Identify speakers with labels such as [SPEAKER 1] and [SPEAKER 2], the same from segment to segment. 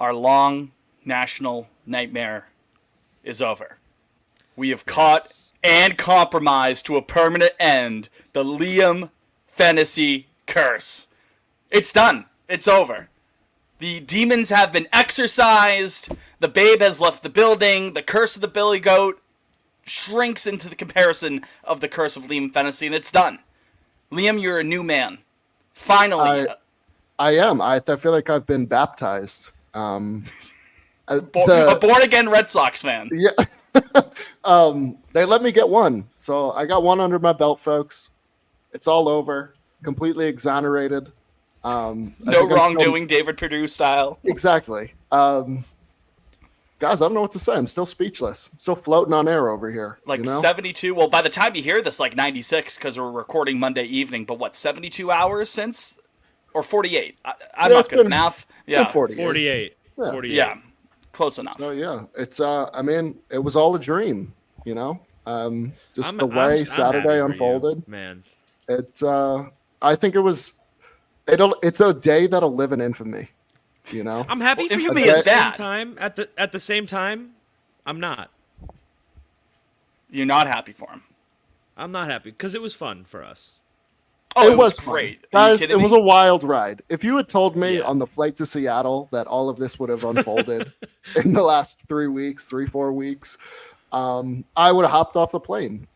[SPEAKER 1] our long national nightmare is over. We have caught and compromised to a permanent end the Liam Fennessy curse. It's done. It's over. The demons have been exorcised. The babe has left the building. The curse of the Billy Goat shrinks into the comparison of the curse of Liam Fennessy, and it's done. Liam, you're a new man. Finally.
[SPEAKER 2] I am. I feel like I've been baptized.
[SPEAKER 1] A born-again Red Sox fan.
[SPEAKER 2] Yeah. They let me get one. So I got one under my belt, folks. It's all over. Completely exonerated.
[SPEAKER 1] No wrongdoing, David Perdue style.
[SPEAKER 2] Exactly. Guys, I don't know what to say. I'm still speechless. I'm still floating on air over here.
[SPEAKER 1] Like 72. Well, by the time you hear this, like 96, because we're recording Monday evening. But what, 72 hours since? Or 48? I'm not good at math. Yeah,
[SPEAKER 3] 48.
[SPEAKER 2] Yeah.
[SPEAKER 3] 48.
[SPEAKER 1] Yeah, close enough.
[SPEAKER 2] Oh yeah, it's I mean, it was all a dream, you know. Just the way Saturday unfolded,
[SPEAKER 3] man.
[SPEAKER 2] It's I think it's a day that'll live in infamy, you know.
[SPEAKER 3] I'm happy for you,
[SPEAKER 1] infamy
[SPEAKER 3] but
[SPEAKER 1] is bad.
[SPEAKER 3] At the same time, I'm not.
[SPEAKER 1] You're not happy for him.
[SPEAKER 3] I'm not happy because it was fun for us.
[SPEAKER 1] Oh, it was
[SPEAKER 2] fun.
[SPEAKER 1] great.
[SPEAKER 2] Guys, it was a wild ride. If you had told me on the flight to Seattle that all of this would have unfolded in the last 4 weeks, I would have hopped off the plane.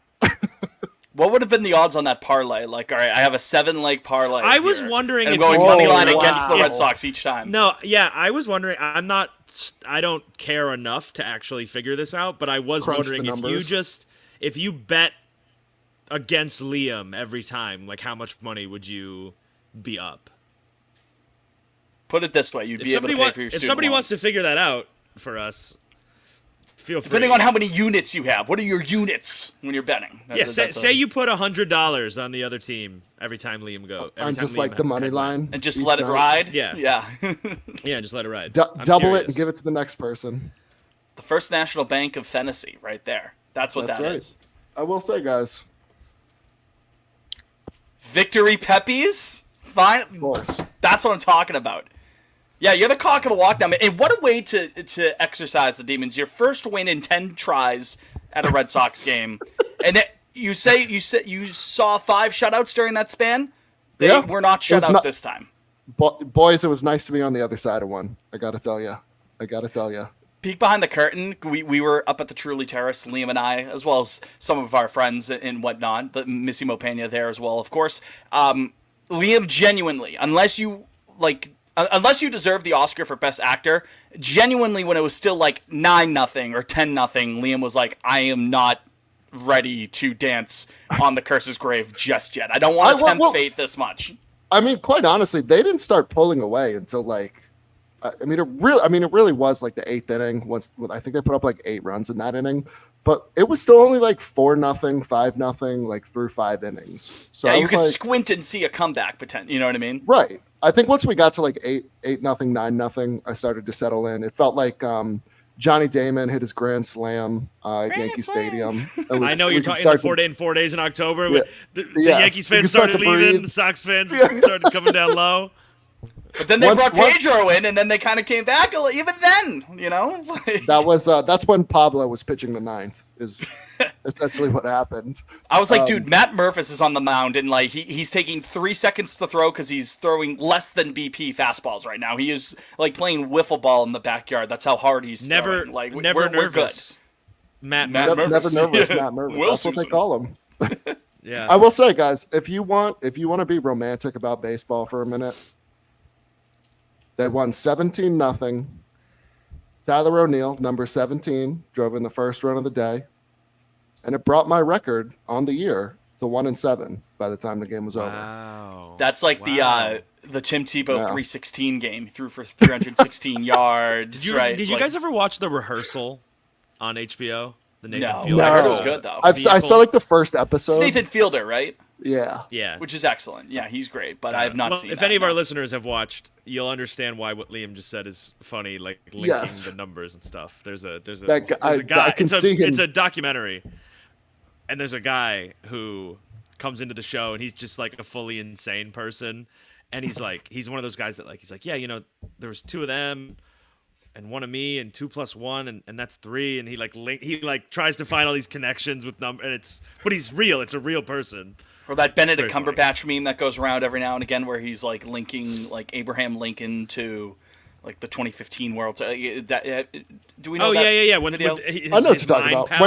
[SPEAKER 1] What would have been the odds on that parlay? Like, all right, I have a 7-leg parlay.
[SPEAKER 3] I was wondering
[SPEAKER 1] if
[SPEAKER 3] I'm
[SPEAKER 1] going money line against the Red Sox each time.
[SPEAKER 3] No, yeah, I was wondering. I don't care enough to actually figure this out, but I was wondering if you bet against Liam every time, like how much money would you be up?
[SPEAKER 1] Put it this way, you'd be able to pay for your student
[SPEAKER 3] If somebody
[SPEAKER 1] loans.
[SPEAKER 3] wants to figure that out for us, feel free.
[SPEAKER 1] Depending on how many units you have. What are your units when you're betting?
[SPEAKER 3] Say you put $100 on the other team every time Liam goes.
[SPEAKER 2] On just like the money line.
[SPEAKER 1] And just let it ride?
[SPEAKER 3] Yeah.
[SPEAKER 1] Yeah.
[SPEAKER 3] Yeah, just let it ride.
[SPEAKER 2] Double it and give it to the next person.
[SPEAKER 1] The First National Bank of Fennessy right there. That's what that is.
[SPEAKER 2] I will say, guys.
[SPEAKER 1] Victory Peppies? Fine.
[SPEAKER 2] Of course.
[SPEAKER 1] That's what I'm talking about. Yeah, you're the cock of the walk now. And what a way to exercise the demons. Your first win in 10 tries at a Red Sox game. And you saw 5 shutouts during that span? They were not shut out this time.
[SPEAKER 2] Boys, it was nice to be on the other side of one. I got to tell you.
[SPEAKER 1] Peek behind the curtain. We were up at the Truly Terrace, Liam and I, as well as some of our friends and whatnot. The Missy Mopena there as well, of course. Liam, genuinely, unless you deserve the Oscar for Best Actor, genuinely, when it was still like 9-0 or 10-0, Liam was like, I am not ready to dance on the Curse's grave just yet. I don't want to tempt fate this much.
[SPEAKER 2] I mean, quite honestly, they didn't start pulling away until like. It really was like the 8th inning. Once I think they put up like 8 runs in that inning, but it was still only like 4-0, 5-0, like through 5 innings. So
[SPEAKER 1] yeah, you could squint and see a comeback potential. You know what I mean?
[SPEAKER 2] Right. I think once we got to like 8-0, 9-0, I started to settle in. It felt like Johnny Damon hit his grand slam at Yankee Stadium.
[SPEAKER 3] I know you're talking in 4 days in October. Yeah. The Yankees fans started leaving. The Sox fans started coming down low.
[SPEAKER 1] But then they brought Pedro in, and then they kind of came back. Even then, you know,
[SPEAKER 2] that's when Pablo was pitching the 9th. Is essentially what happened.
[SPEAKER 1] I was like, dude, Matt Murphys is on the mound, and like he's taking 3 seconds to throw because he's throwing less than BP fastballs right now. He is like playing wiffle ball in the backyard. That's how hard he's throwing. Like
[SPEAKER 3] never
[SPEAKER 1] nervous.
[SPEAKER 3] We're good.
[SPEAKER 2] Never nervous.
[SPEAKER 1] Yeah.
[SPEAKER 2] Matt Murphys. That's what they call him.
[SPEAKER 3] Yeah.
[SPEAKER 2] I will say, guys, if you want to be romantic about baseball for a minute. They won 17-0. Tyler O'Neill, number 17, drove in the first run of the day. And it brought my record on the year to 1-7 by the time the game was over.
[SPEAKER 3] Wow.
[SPEAKER 1] That's like the Tim Tebow 316 game. He threw for 316 yards.
[SPEAKER 3] Did you guys ever watch The Rehearsal on HBO? The Nathan Fielder.
[SPEAKER 1] No, I heard it was good though.
[SPEAKER 2] I saw like the first episode.
[SPEAKER 1] It's Nathan Fielder, right?
[SPEAKER 2] Yeah.
[SPEAKER 1] Which is excellent. Yeah, he's great, but I have not seen
[SPEAKER 3] If any of our listeners have watched, you'll understand why what Liam just said is funny, like linking the numbers and stuff. There's a guy.
[SPEAKER 2] I can see him.
[SPEAKER 3] It's a documentary, and there's a guy who comes into the show, and he's just like a fully insane person, and he's one of those guys that like he's like, yeah, you know, there was 2 of them. and 1 of me and 2 + 1 and that's 3, and he tries to find all these connections with numbers, but he's real. It's a real person.
[SPEAKER 1] Or that Benedict
[SPEAKER 3] Very
[SPEAKER 1] Cumberbatch meme that goes around every now and again, where he's like linking like Abraham Lincoln to like the 2015 World. Do we know?
[SPEAKER 3] Oh
[SPEAKER 1] that
[SPEAKER 3] yeah.
[SPEAKER 1] Video?
[SPEAKER 3] When
[SPEAKER 2] I know what you're talking about.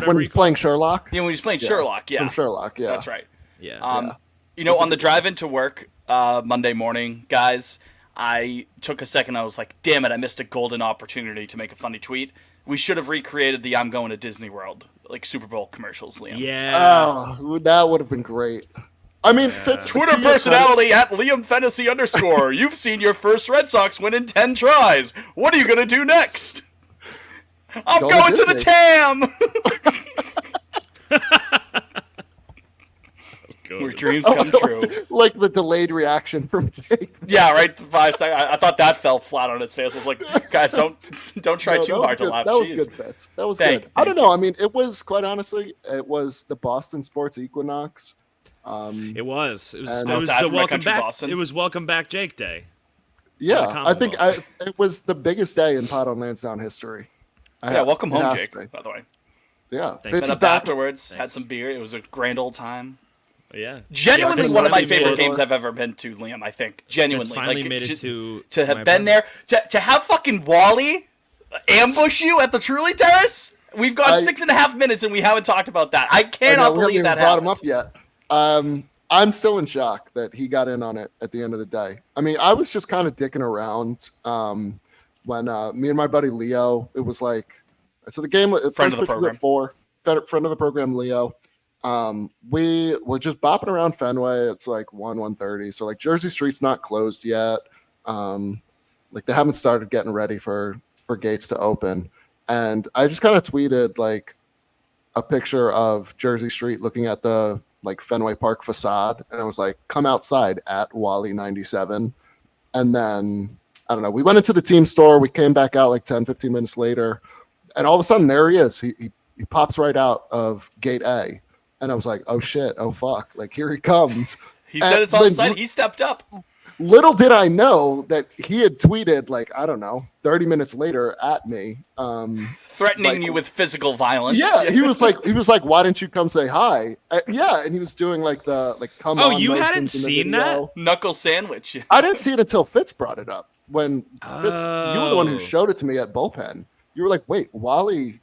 [SPEAKER 2] When he's playing Sherlock.
[SPEAKER 1] Yeah, when he's playing Sherlock. Yeah,
[SPEAKER 2] from Sherlock. Yeah,
[SPEAKER 1] that's right.
[SPEAKER 3] Yeah.
[SPEAKER 1] You know, on the drive into work Monday morning, guys, I took a second. I was like, damn it, I missed a golden opportunity to make a funny tweet. We should have recreated the I'm going to Disney World, like Super Bowl commercials, Liam.
[SPEAKER 3] Yeah.
[SPEAKER 2] Oh, that would have been great. I mean, Fitz,
[SPEAKER 1] Twitter personality at Liam Fennessy _. You've seen your first Red Sox win in 10 tries. What are you going to do next? I'm going to the TAM! Where dreams come true.
[SPEAKER 2] Like the delayed reaction from Jake.
[SPEAKER 1] Yeah, right. 5 seconds. I thought that fell flat on its face. I was like, guys, don't try too hard to laugh.
[SPEAKER 2] That was good, Fitz. That was good. I don't know. I mean, it was, quite honestly, it was the Boston sports equinox.
[SPEAKER 3] It was the
[SPEAKER 1] welcome back. Boston.
[SPEAKER 3] It was Welcome Back Jake Day.
[SPEAKER 2] Yeah, I think it was the biggest day in Pod on Lansdowne history.
[SPEAKER 1] Welcome home, Jake. By the way.
[SPEAKER 2] Yeah,
[SPEAKER 1] Fitz up afterwards. Had some beer. It was a grand old time.
[SPEAKER 3] Yeah,
[SPEAKER 1] genuinely one of my favorite games I've ever been to, Liam. I think genuinely,
[SPEAKER 3] finally made it to
[SPEAKER 1] have been there, to have fucking Wally ambush you at the Truly Terrace. We've gone 6.5 minutes and we haven't talked about that. I cannot believe that happened.
[SPEAKER 2] Brought him up yet? I'm still in shock that he got in on it at the end of the day. I mean, I was just kind of dicking around when me and my buddy Leo. It was like, so the game.
[SPEAKER 1] Friend of the program.
[SPEAKER 2] At 4. Friend of the program, Leo. We were just bopping around Fenway. It's like 1:30. So like Jersey Street's not closed yet. Like they haven't started getting ready for gates to open. And I just kind of tweeted like a picture of Jersey Street looking at the like Fenway Park facade. And I was like, come outside at Wally 97. And then I don't know, we went into the team store. We came back out like 10-15 minutes later. And all of a sudden there he is. He pops right out of gate A. And I was like, oh shit, oh fuck, like here he comes.
[SPEAKER 1] He said it's on site. He stepped up.
[SPEAKER 2] Little did I know that he had tweeted like, I don't know, 30 minutes later at me.
[SPEAKER 1] Threatening you with physical violence.
[SPEAKER 2] Yeah, he was like, why didn't you come say hi? Yeah, and he was doing like the come on.
[SPEAKER 3] Oh, you hadn't seen that?
[SPEAKER 1] Knuckle sandwich.
[SPEAKER 2] I didn't see it until Fitz brought it up. When Fitz, you were the one who showed it to me at Bullpen. You were like, wait, Wally's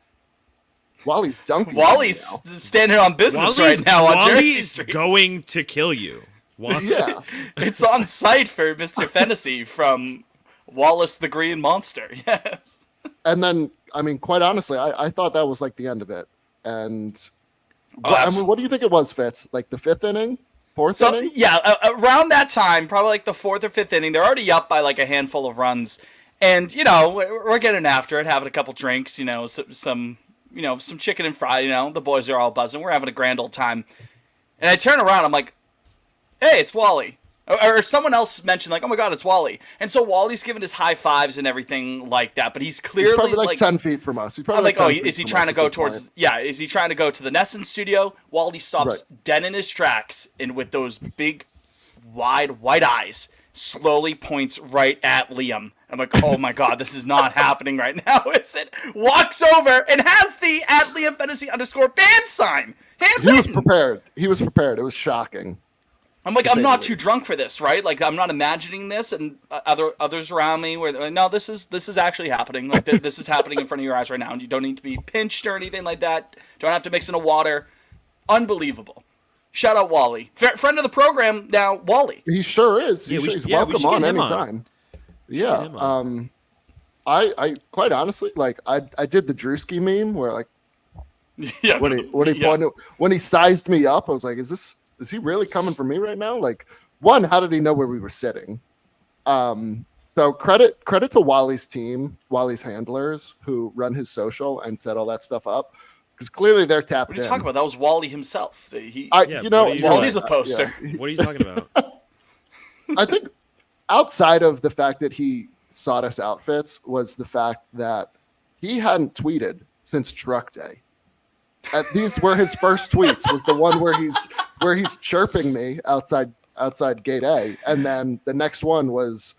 [SPEAKER 2] dunking.
[SPEAKER 1] Wally's standing on business right now on Jersey Street.
[SPEAKER 3] Going to kill you.
[SPEAKER 2] Yeah.
[SPEAKER 1] It's on site for Mr. Fennessy from Wallace the Green Monster. Yes.
[SPEAKER 2] And then, I mean, quite honestly, I thought that was like the end of it. And
[SPEAKER 1] I
[SPEAKER 2] mean, what do you think it was, Fitz? Like the 5th inning? 4th inning?
[SPEAKER 1] Yeah, around that time, probably like the 4th or 5th inning, they're already up by like a handful of runs. And, you know, we're getting after it, having a couple drinks, you know, some chicken and fry, you know, the boys are all buzzing. We're having a grand old time. And I turn around, I'm like, hey, it's Wally. Or someone else mentioned, like, oh my God, it's Wally. And so Wally's giving his high fives and everything like that, but he's clearly
[SPEAKER 2] probably like 10 feet from us. He's probably
[SPEAKER 1] is he trying to go towards, is he trying to go to the Nesson studio? Wally stops dead in his tracks and with those big, wide, white eyes, slowly points right at Liam. I'm like, oh my God, this is not happening right now, is it? Walks over and has the at Liam Fennessy _ band sign.
[SPEAKER 2] He was prepared. It was shocking.
[SPEAKER 1] I'm like, I'm not too drunk for this, right? Like, I'm not imagining this, and others around me were like, no, this is actually happening. Like, this is happening in front of your eyes right now, and you don't need to be pinched or anything like that. Don't have to mix in a water. Unbelievable. Shout out Wally, friend of the program now. Wally,
[SPEAKER 2] he sure is. He's welcome on anytime. Yeah. I quite honestly, like, I did the Drewski meme where like, when he sized me up, I was like, is he really coming for me right now? Like, one, how did he know where we were sitting? So credit to Wally's team, Wally's handlers who run his social and set all that stuff up. Because clearly they're tapped in.
[SPEAKER 1] What are you talking about? That was Wally himself.
[SPEAKER 3] Wally's
[SPEAKER 1] a poster.
[SPEAKER 3] Yeah. What are you talking about?
[SPEAKER 2] I think outside of the fact that he sought us outfits was the fact that he hadn't tweeted since Truck Day. These were his first tweets. Was the one where he's chirping me outside gate A, and then the next one was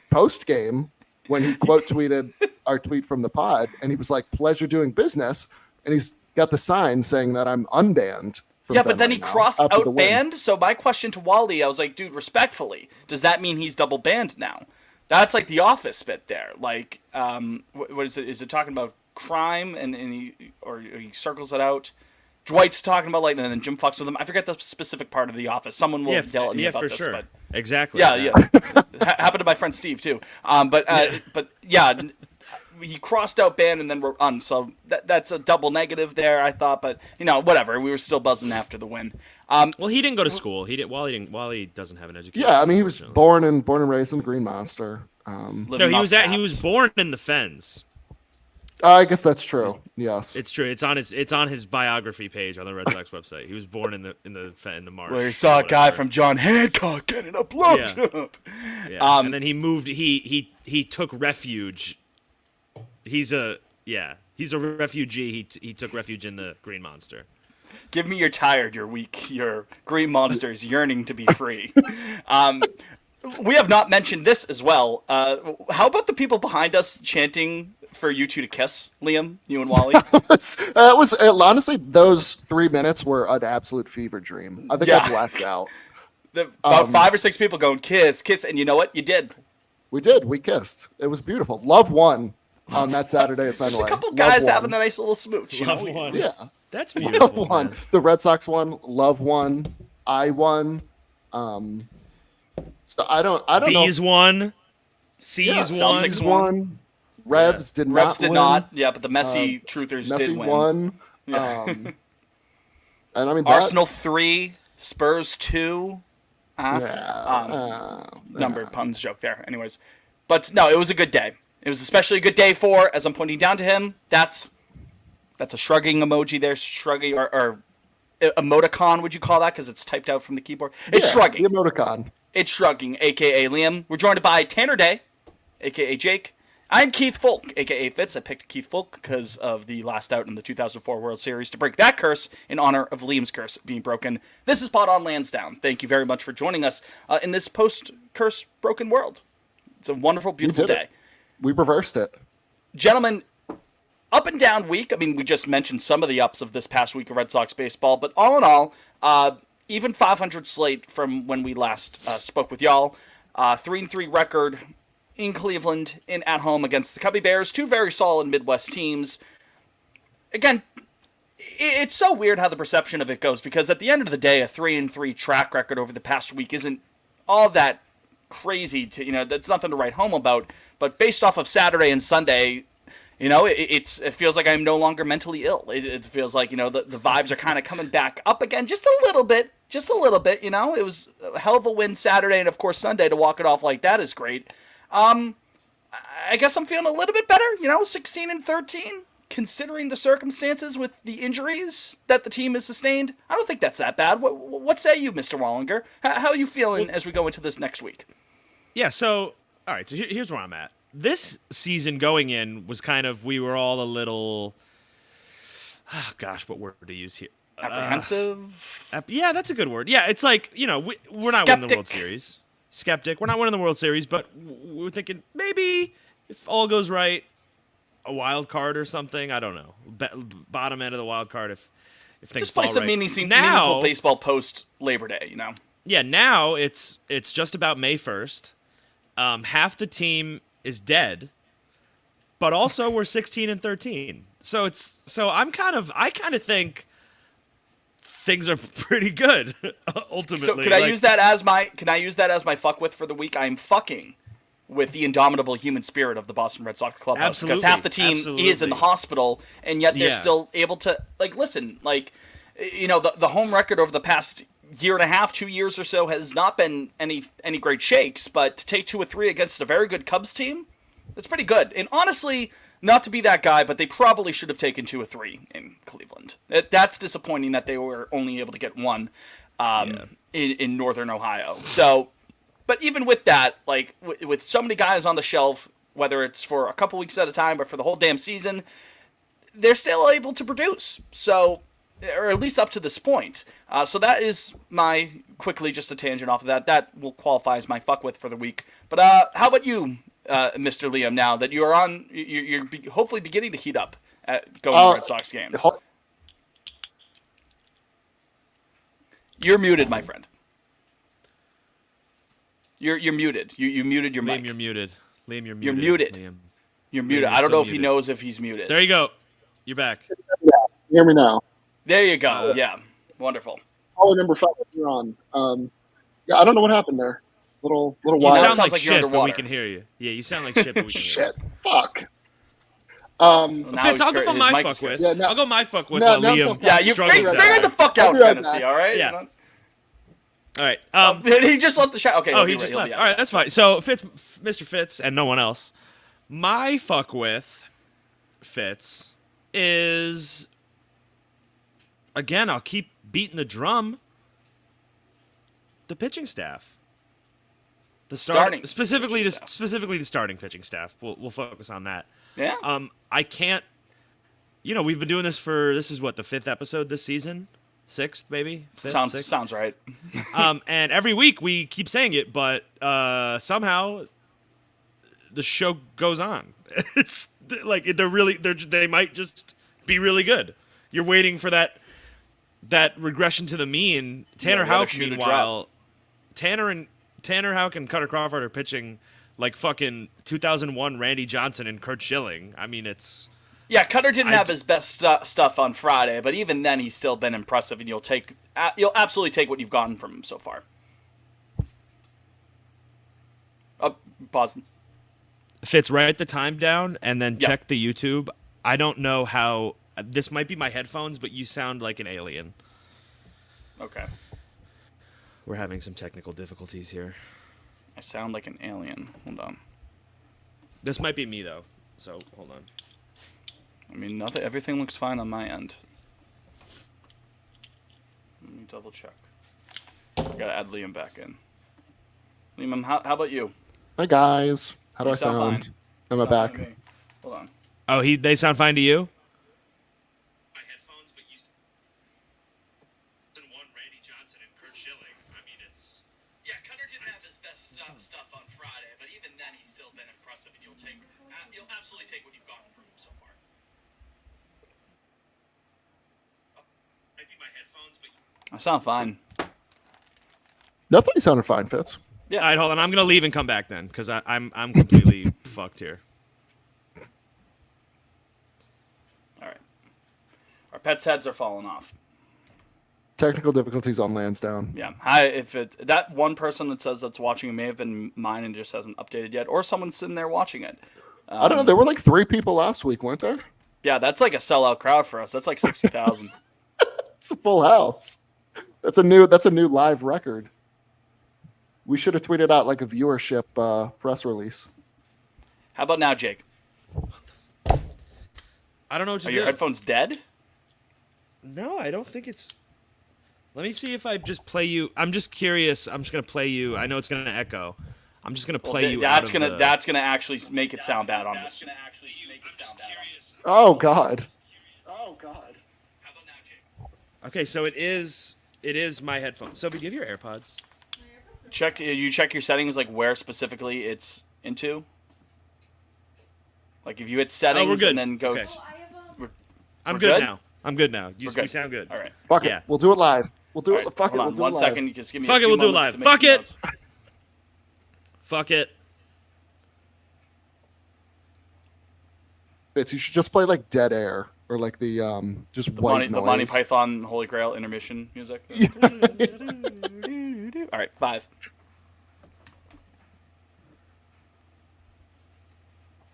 [SPEAKER 2] post game when he quote tweeted our tweet from the pod, and he was like, "Pleasure doing business," and he's got the sign saying that I'm unbanned.
[SPEAKER 1] Yeah, but then he
[SPEAKER 2] now,
[SPEAKER 1] crossed
[SPEAKER 2] after
[SPEAKER 1] out
[SPEAKER 2] the win.
[SPEAKER 1] banned. So my question to Wally, I was like, dude, respectfully, does that mean he's double banned now? That's like the Office bit there. Like, what is it? Is it talking about crime and he circles it out? Dwight's talking about like, and then Jim fucks with him. I forget the specific part of the Office. Someone will yell at me about
[SPEAKER 3] for
[SPEAKER 1] this.
[SPEAKER 3] sure.
[SPEAKER 1] But
[SPEAKER 3] Exactly.
[SPEAKER 1] yeah. Happened to my friend Steve too. But yeah, he crossed out banned and then wrote un. So that's a double negative there, I thought. But whatever. We were still buzzing after the win.
[SPEAKER 3] Well, he didn't go to school. Wally doesn't have an education.
[SPEAKER 2] Yeah, I mean, he was born and raised in Green Monster.
[SPEAKER 3] No, he was born in the Fens.
[SPEAKER 2] I guess that's true. Yes,
[SPEAKER 3] It's true. It's on his biography page on the Red Sox website. He was born in the marsh.
[SPEAKER 1] Where he saw a guy from John Hancock getting a blowjob.
[SPEAKER 3] Yeah. And then he moved. He took refuge. He's a refugee. He took refuge in the Green Monster.
[SPEAKER 1] Give me your tired, your weak, your green monsters yearning to be free. We have not mentioned this as well. How about the people behind us chanting for you two to kiss, Liam, you and Wally?
[SPEAKER 2] Honestly, those 3 minutes were an absolute fever dream. I think I blacked out.
[SPEAKER 1] About 5 or 6 people going kiss, kiss, and you know what? You did.
[SPEAKER 2] We did. We kissed. It was beautiful. Love won on that Saturday at Fenway.
[SPEAKER 1] Just a couple guys having a nice little smooch.
[SPEAKER 3] Love won.
[SPEAKER 2] Yeah.
[SPEAKER 3] That's beautiful.
[SPEAKER 2] Love won. The Red Sox won. Love won. I won. So I don't know.
[SPEAKER 3] Bees won. C's won.
[SPEAKER 1] Celtics
[SPEAKER 2] won. Revs did not.
[SPEAKER 1] Revs did
[SPEAKER 2] win.
[SPEAKER 1] not. Yeah, but the Messi truthers
[SPEAKER 2] Messi
[SPEAKER 1] did win.
[SPEAKER 2] won.
[SPEAKER 1] Yeah.
[SPEAKER 2] And I mean,
[SPEAKER 1] Arsenal 3, Spurs 2.
[SPEAKER 2] Yeah.
[SPEAKER 1] Numbered puns joke there. Anyways, but no, it was a good day. It was especially a good day for, as I'm pointing down to him, that's a shrugging emoji there, shrugging or emoticon. Would you call that? Because it's typed out from the keyboard. It's shrugging.
[SPEAKER 2] The emoticon.
[SPEAKER 1] It's shrugging, aka Liam. We're joined by Tanner Day, aka Jake. I'm Keith Folk, aka Fitz. I picked Keith Folk because of the last out in the 2004 World Series to break that curse in honor of Liam's curse being broken. This is Pod on Lansdowne. Thank you very much for joining us in this post-curse broken world. It's a wonderful, beautiful day.
[SPEAKER 2] We reversed it.
[SPEAKER 1] Gentlemen, up and down week. I mean, we just mentioned some of the ups of this past week of Red Sox baseball, but all in all, even 500 slate from when we last spoke with y'all. 3-3 record in Cleveland, at home against the Cubby Bears. 2 very solid Midwest teams. Again, it's so weird how the perception of it goes, because at the end of the day, a 3-3 track record over the past week isn't all that crazy to, that's nothing to write home about. But based off of Saturday and Sunday, it feels like I'm no longer mentally ill. It feels like, the vibes are kind of coming back up again just a little bit. It was a hell of a win Saturday, and of course Sunday to walk it off like that is great. I guess I'm feeling a little bit better, 16-13, considering the circumstances with the injuries that the team has sustained. I don't think that's that bad. What say you, Mr. Wallinger? How are you feeling as we go into this next week?
[SPEAKER 3] Yeah, so, all right, so here's where I'm at. This season going in was we were all a little, what word to use here?
[SPEAKER 1] Apprehensive?
[SPEAKER 3] Yeah, that's a good word. Yeah, it's like, we're not winning the World Series. Skeptic. We're not winning the World Series, but we're thinking maybe if all goes right, a wild card or something. I don't know. Bottom end of the wild card if things
[SPEAKER 1] just play
[SPEAKER 3] fall
[SPEAKER 1] some
[SPEAKER 3] right.
[SPEAKER 1] meaningful baseball post Labor Day.
[SPEAKER 3] Yeah, now it's just about May 1st. Half the team is dead, but also we're 16-13. So I kind of think things are pretty good ultimately.
[SPEAKER 1] So can I use that as my fuck with for the week? I'm fucking with the indomitable human spirit of the Boston Red Sox clubhouse.
[SPEAKER 3] Absolutely.
[SPEAKER 1] Because half the team is in the hospital, and yet they're still able to the home record over the past year and a half, 2 years or so has not been any great shakes, but to take 2 or 3 against a very good Cubs team, that's pretty good. And honestly, not to be that guy, but they probably should have taken 2 or 3 in Cleveland. That's disappointing that they were only able to get 1 in Northern Ohio. So, but even with that, with so many guys on the shelf, whether it's for a couple weeks at a time or for the whole damn season, they're still able to produce. So, or at least up to this point. So that is quickly just a tangent off of that. That will qualify as my fuck with for the week. But how about you, Mr. Liam, now that you're on, you're hopefully beginning to heat up at going to Red Sox games. You're muted, my friend. You're muted. You muted your mic.
[SPEAKER 3] Liam, you're muted. Liam, you're muted.
[SPEAKER 1] You're muted.
[SPEAKER 3] Liam.
[SPEAKER 1] You're muted.
[SPEAKER 3] Liam,
[SPEAKER 1] I don't know if
[SPEAKER 3] muted.
[SPEAKER 1] he knows if he's muted.
[SPEAKER 3] There you go. You're back.
[SPEAKER 2] Hear me now.
[SPEAKER 1] There you go. Yeah. Wonderful.
[SPEAKER 2] Caller number 5, you're on. Yeah, I don't know what happened there. Little
[SPEAKER 3] You
[SPEAKER 2] wild.
[SPEAKER 3] sound
[SPEAKER 1] sounds
[SPEAKER 3] like
[SPEAKER 1] like you're
[SPEAKER 3] shit, but we
[SPEAKER 1] underwater.
[SPEAKER 3] can hear you. Yeah, you sound like shit, but we can hear you.
[SPEAKER 2] Shit. Fuck.
[SPEAKER 1] Now
[SPEAKER 3] Fitz,
[SPEAKER 1] he's
[SPEAKER 3] I'll
[SPEAKER 1] cur-
[SPEAKER 3] go
[SPEAKER 1] his
[SPEAKER 3] my
[SPEAKER 1] mic
[SPEAKER 3] fuck
[SPEAKER 1] is
[SPEAKER 3] with.
[SPEAKER 1] cursed.
[SPEAKER 2] Yeah, no-
[SPEAKER 3] I'll go my fuck with
[SPEAKER 2] No,
[SPEAKER 3] while
[SPEAKER 2] no, it's
[SPEAKER 3] Liam
[SPEAKER 2] okay.
[SPEAKER 1] Yeah, you
[SPEAKER 3] struggles
[SPEAKER 1] figure
[SPEAKER 3] out.
[SPEAKER 1] the fuck
[SPEAKER 2] I'll
[SPEAKER 1] out,
[SPEAKER 2] be right
[SPEAKER 1] fantasy.
[SPEAKER 2] back.
[SPEAKER 1] All right.
[SPEAKER 3] Yeah. All right.
[SPEAKER 1] He just left the shot. Okay.
[SPEAKER 3] Oh,
[SPEAKER 1] he'll
[SPEAKER 3] he
[SPEAKER 1] be
[SPEAKER 3] just
[SPEAKER 1] right-
[SPEAKER 3] left.
[SPEAKER 1] he'll be
[SPEAKER 3] All
[SPEAKER 1] out.
[SPEAKER 3] right, that's fine. So Mr. Fitz, and no one else. My fuck with Fitz is, again, I'll keep beating the drum. The pitching staff. The
[SPEAKER 1] Starting
[SPEAKER 3] specifically
[SPEAKER 1] pitching staff.
[SPEAKER 3] specifically the starting pitching staff. We'll focus on that.
[SPEAKER 1] Yeah.
[SPEAKER 3] I can't. We've been doing this for, this is what, the 5th episode this season? 6th, maybe? 5th, 6th?
[SPEAKER 1] Sounds right.
[SPEAKER 3] And every week we keep saying it, but somehow the show goes on. It's like they might just be really good. You're waiting for that regression to the mean. Tanner
[SPEAKER 1] Yeah, let
[SPEAKER 3] Houck,
[SPEAKER 1] it shoot a
[SPEAKER 3] meanwhile, Tanner Houck and Cutter Crawford are pitching like fucking 2001 Randy Johnson and Kurt Schilling. I mean, it's.
[SPEAKER 1] Yeah, Cutter didn't have his best stuff on Friday, but even then, he's still been impressive, and you'll absolutely take what you've gotten from him so far. Oh, pause.
[SPEAKER 3] Fitz, write the time down and then
[SPEAKER 1] Yeah.
[SPEAKER 3] check the YouTube. I don't know how. This might be my headphones, but you sound like an alien.
[SPEAKER 1] Okay.
[SPEAKER 3] We're having some technical difficulties here.
[SPEAKER 1] I sound like an alien. Hold on.
[SPEAKER 3] This might be me though, so hold on.
[SPEAKER 1] I mean, everything looks fine on my end. Let me double check. Gotta add Liam back in. Liam, how about you?
[SPEAKER 2] Hi guys. How do
[SPEAKER 1] You
[SPEAKER 2] I sound?
[SPEAKER 1] fine.
[SPEAKER 2] Am I
[SPEAKER 1] Sound like
[SPEAKER 2] back?
[SPEAKER 1] me. Hold on.
[SPEAKER 3] Oh, they sound fine to you? My headphones, but you. One Randy Johnson and Kurt Schilling. I mean, it's.
[SPEAKER 1] Yeah, Cutter didn't have his best stuff on Friday, but even then, he's still been impressive, and you'll absolutely take what you've gotten from him so far.
[SPEAKER 3] Might be my headphones, but.
[SPEAKER 1] I sound fine.
[SPEAKER 2] Nothing sounded fine, Fitz.
[SPEAKER 1] Yeah.
[SPEAKER 3] All right, hold on. I'm gonna leave and come back then, because I'm completely fucked here.
[SPEAKER 1] All right. Our pets' heads are falling off.
[SPEAKER 2] Technical difficulties on Lansdowne.
[SPEAKER 1] Yeah. If that one person that says that's watching it may have been mine and just hasn't updated yet, or someone sitting there watching it.
[SPEAKER 2] I don't know. There were like 3 people last week, weren't there?
[SPEAKER 1] Yeah, that's like a sellout crowd for us. That's like 60,000.
[SPEAKER 2] It's a full house. That's a new live record. We should have tweeted out like a viewership press release.
[SPEAKER 1] How about now, Jake?
[SPEAKER 3] I don't know what to
[SPEAKER 1] Are
[SPEAKER 3] do.
[SPEAKER 1] your headphones dead?
[SPEAKER 3] No, I don't think it's. Let me see if I just play you. I'm just curious. I'm just gonna play you. I know it's gonna echo. I'm just gonna play you.
[SPEAKER 1] That's
[SPEAKER 3] out of
[SPEAKER 1] that's gonna actually make it sound bad on this.
[SPEAKER 2] Oh God. Oh God.
[SPEAKER 1] How about now, Jake?
[SPEAKER 3] Okay, so it is my headphones. Sophie, do you have your AirPods?
[SPEAKER 1] Check your settings, like where specifically it's into. Like if you hit settings
[SPEAKER 3] we're good.
[SPEAKER 1] and then go.
[SPEAKER 3] Okay. I'm
[SPEAKER 1] We're
[SPEAKER 3] good
[SPEAKER 1] good?
[SPEAKER 3] now. I'm good now. You
[SPEAKER 1] We're good.
[SPEAKER 3] sound good.
[SPEAKER 1] All right.
[SPEAKER 2] Fuck
[SPEAKER 3] Yeah.
[SPEAKER 2] it. We'll do it live. We'll do
[SPEAKER 1] All
[SPEAKER 2] it.
[SPEAKER 1] right.
[SPEAKER 2] Fuck
[SPEAKER 1] Hold
[SPEAKER 2] it.
[SPEAKER 1] on
[SPEAKER 2] We'll do
[SPEAKER 1] one
[SPEAKER 2] it live.
[SPEAKER 1] second. Just give me.
[SPEAKER 3] Fuck
[SPEAKER 1] a
[SPEAKER 3] it,
[SPEAKER 1] few
[SPEAKER 3] we'll do it
[SPEAKER 1] moments
[SPEAKER 3] live.
[SPEAKER 1] to make
[SPEAKER 3] Fuck
[SPEAKER 1] some
[SPEAKER 3] it.
[SPEAKER 1] notes.
[SPEAKER 3] Fuck it.
[SPEAKER 2] Fitz, you should just play like Dead Air or like the just white
[SPEAKER 1] The Monty
[SPEAKER 2] noise.
[SPEAKER 1] Python Holy Grail intermission music. All right, 5.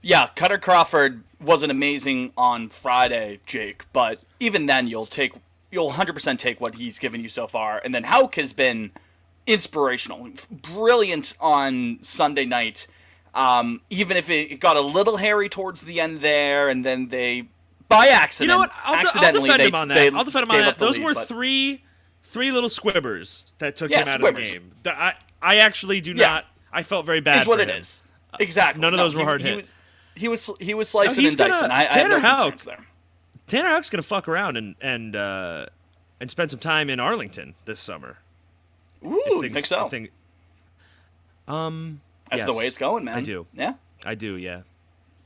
[SPEAKER 1] Yeah, Cutter Crawford wasn't amazing on Friday, Jake, but even then you'll 100% take what he's given you so far. And then Houck has been inspirational, brilliant on Sunday night. Even if it got a little hairy towards the end there, and then they, by accident,
[SPEAKER 3] You know what? I'll defend him on that. I'll defend him on that. Those were three little squibbers that took him out of the game. I actually do not. I felt very bad.
[SPEAKER 1] Is what
[SPEAKER 3] for
[SPEAKER 1] it
[SPEAKER 3] him.
[SPEAKER 1] is. Exactly.
[SPEAKER 3] None of those were hard hit.
[SPEAKER 1] He was slicing
[SPEAKER 3] he's
[SPEAKER 1] and dicing.
[SPEAKER 3] gonna-
[SPEAKER 1] I had no concerns there.
[SPEAKER 3] Tanner Houck's gonna fuck around and spend some time in Arlington this summer.
[SPEAKER 1] Ooh, you think so?
[SPEAKER 3] That's
[SPEAKER 1] That's the
[SPEAKER 3] yes,
[SPEAKER 1] way it's going, man.
[SPEAKER 3] I do.
[SPEAKER 1] Yeah.
[SPEAKER 3] I do, yeah.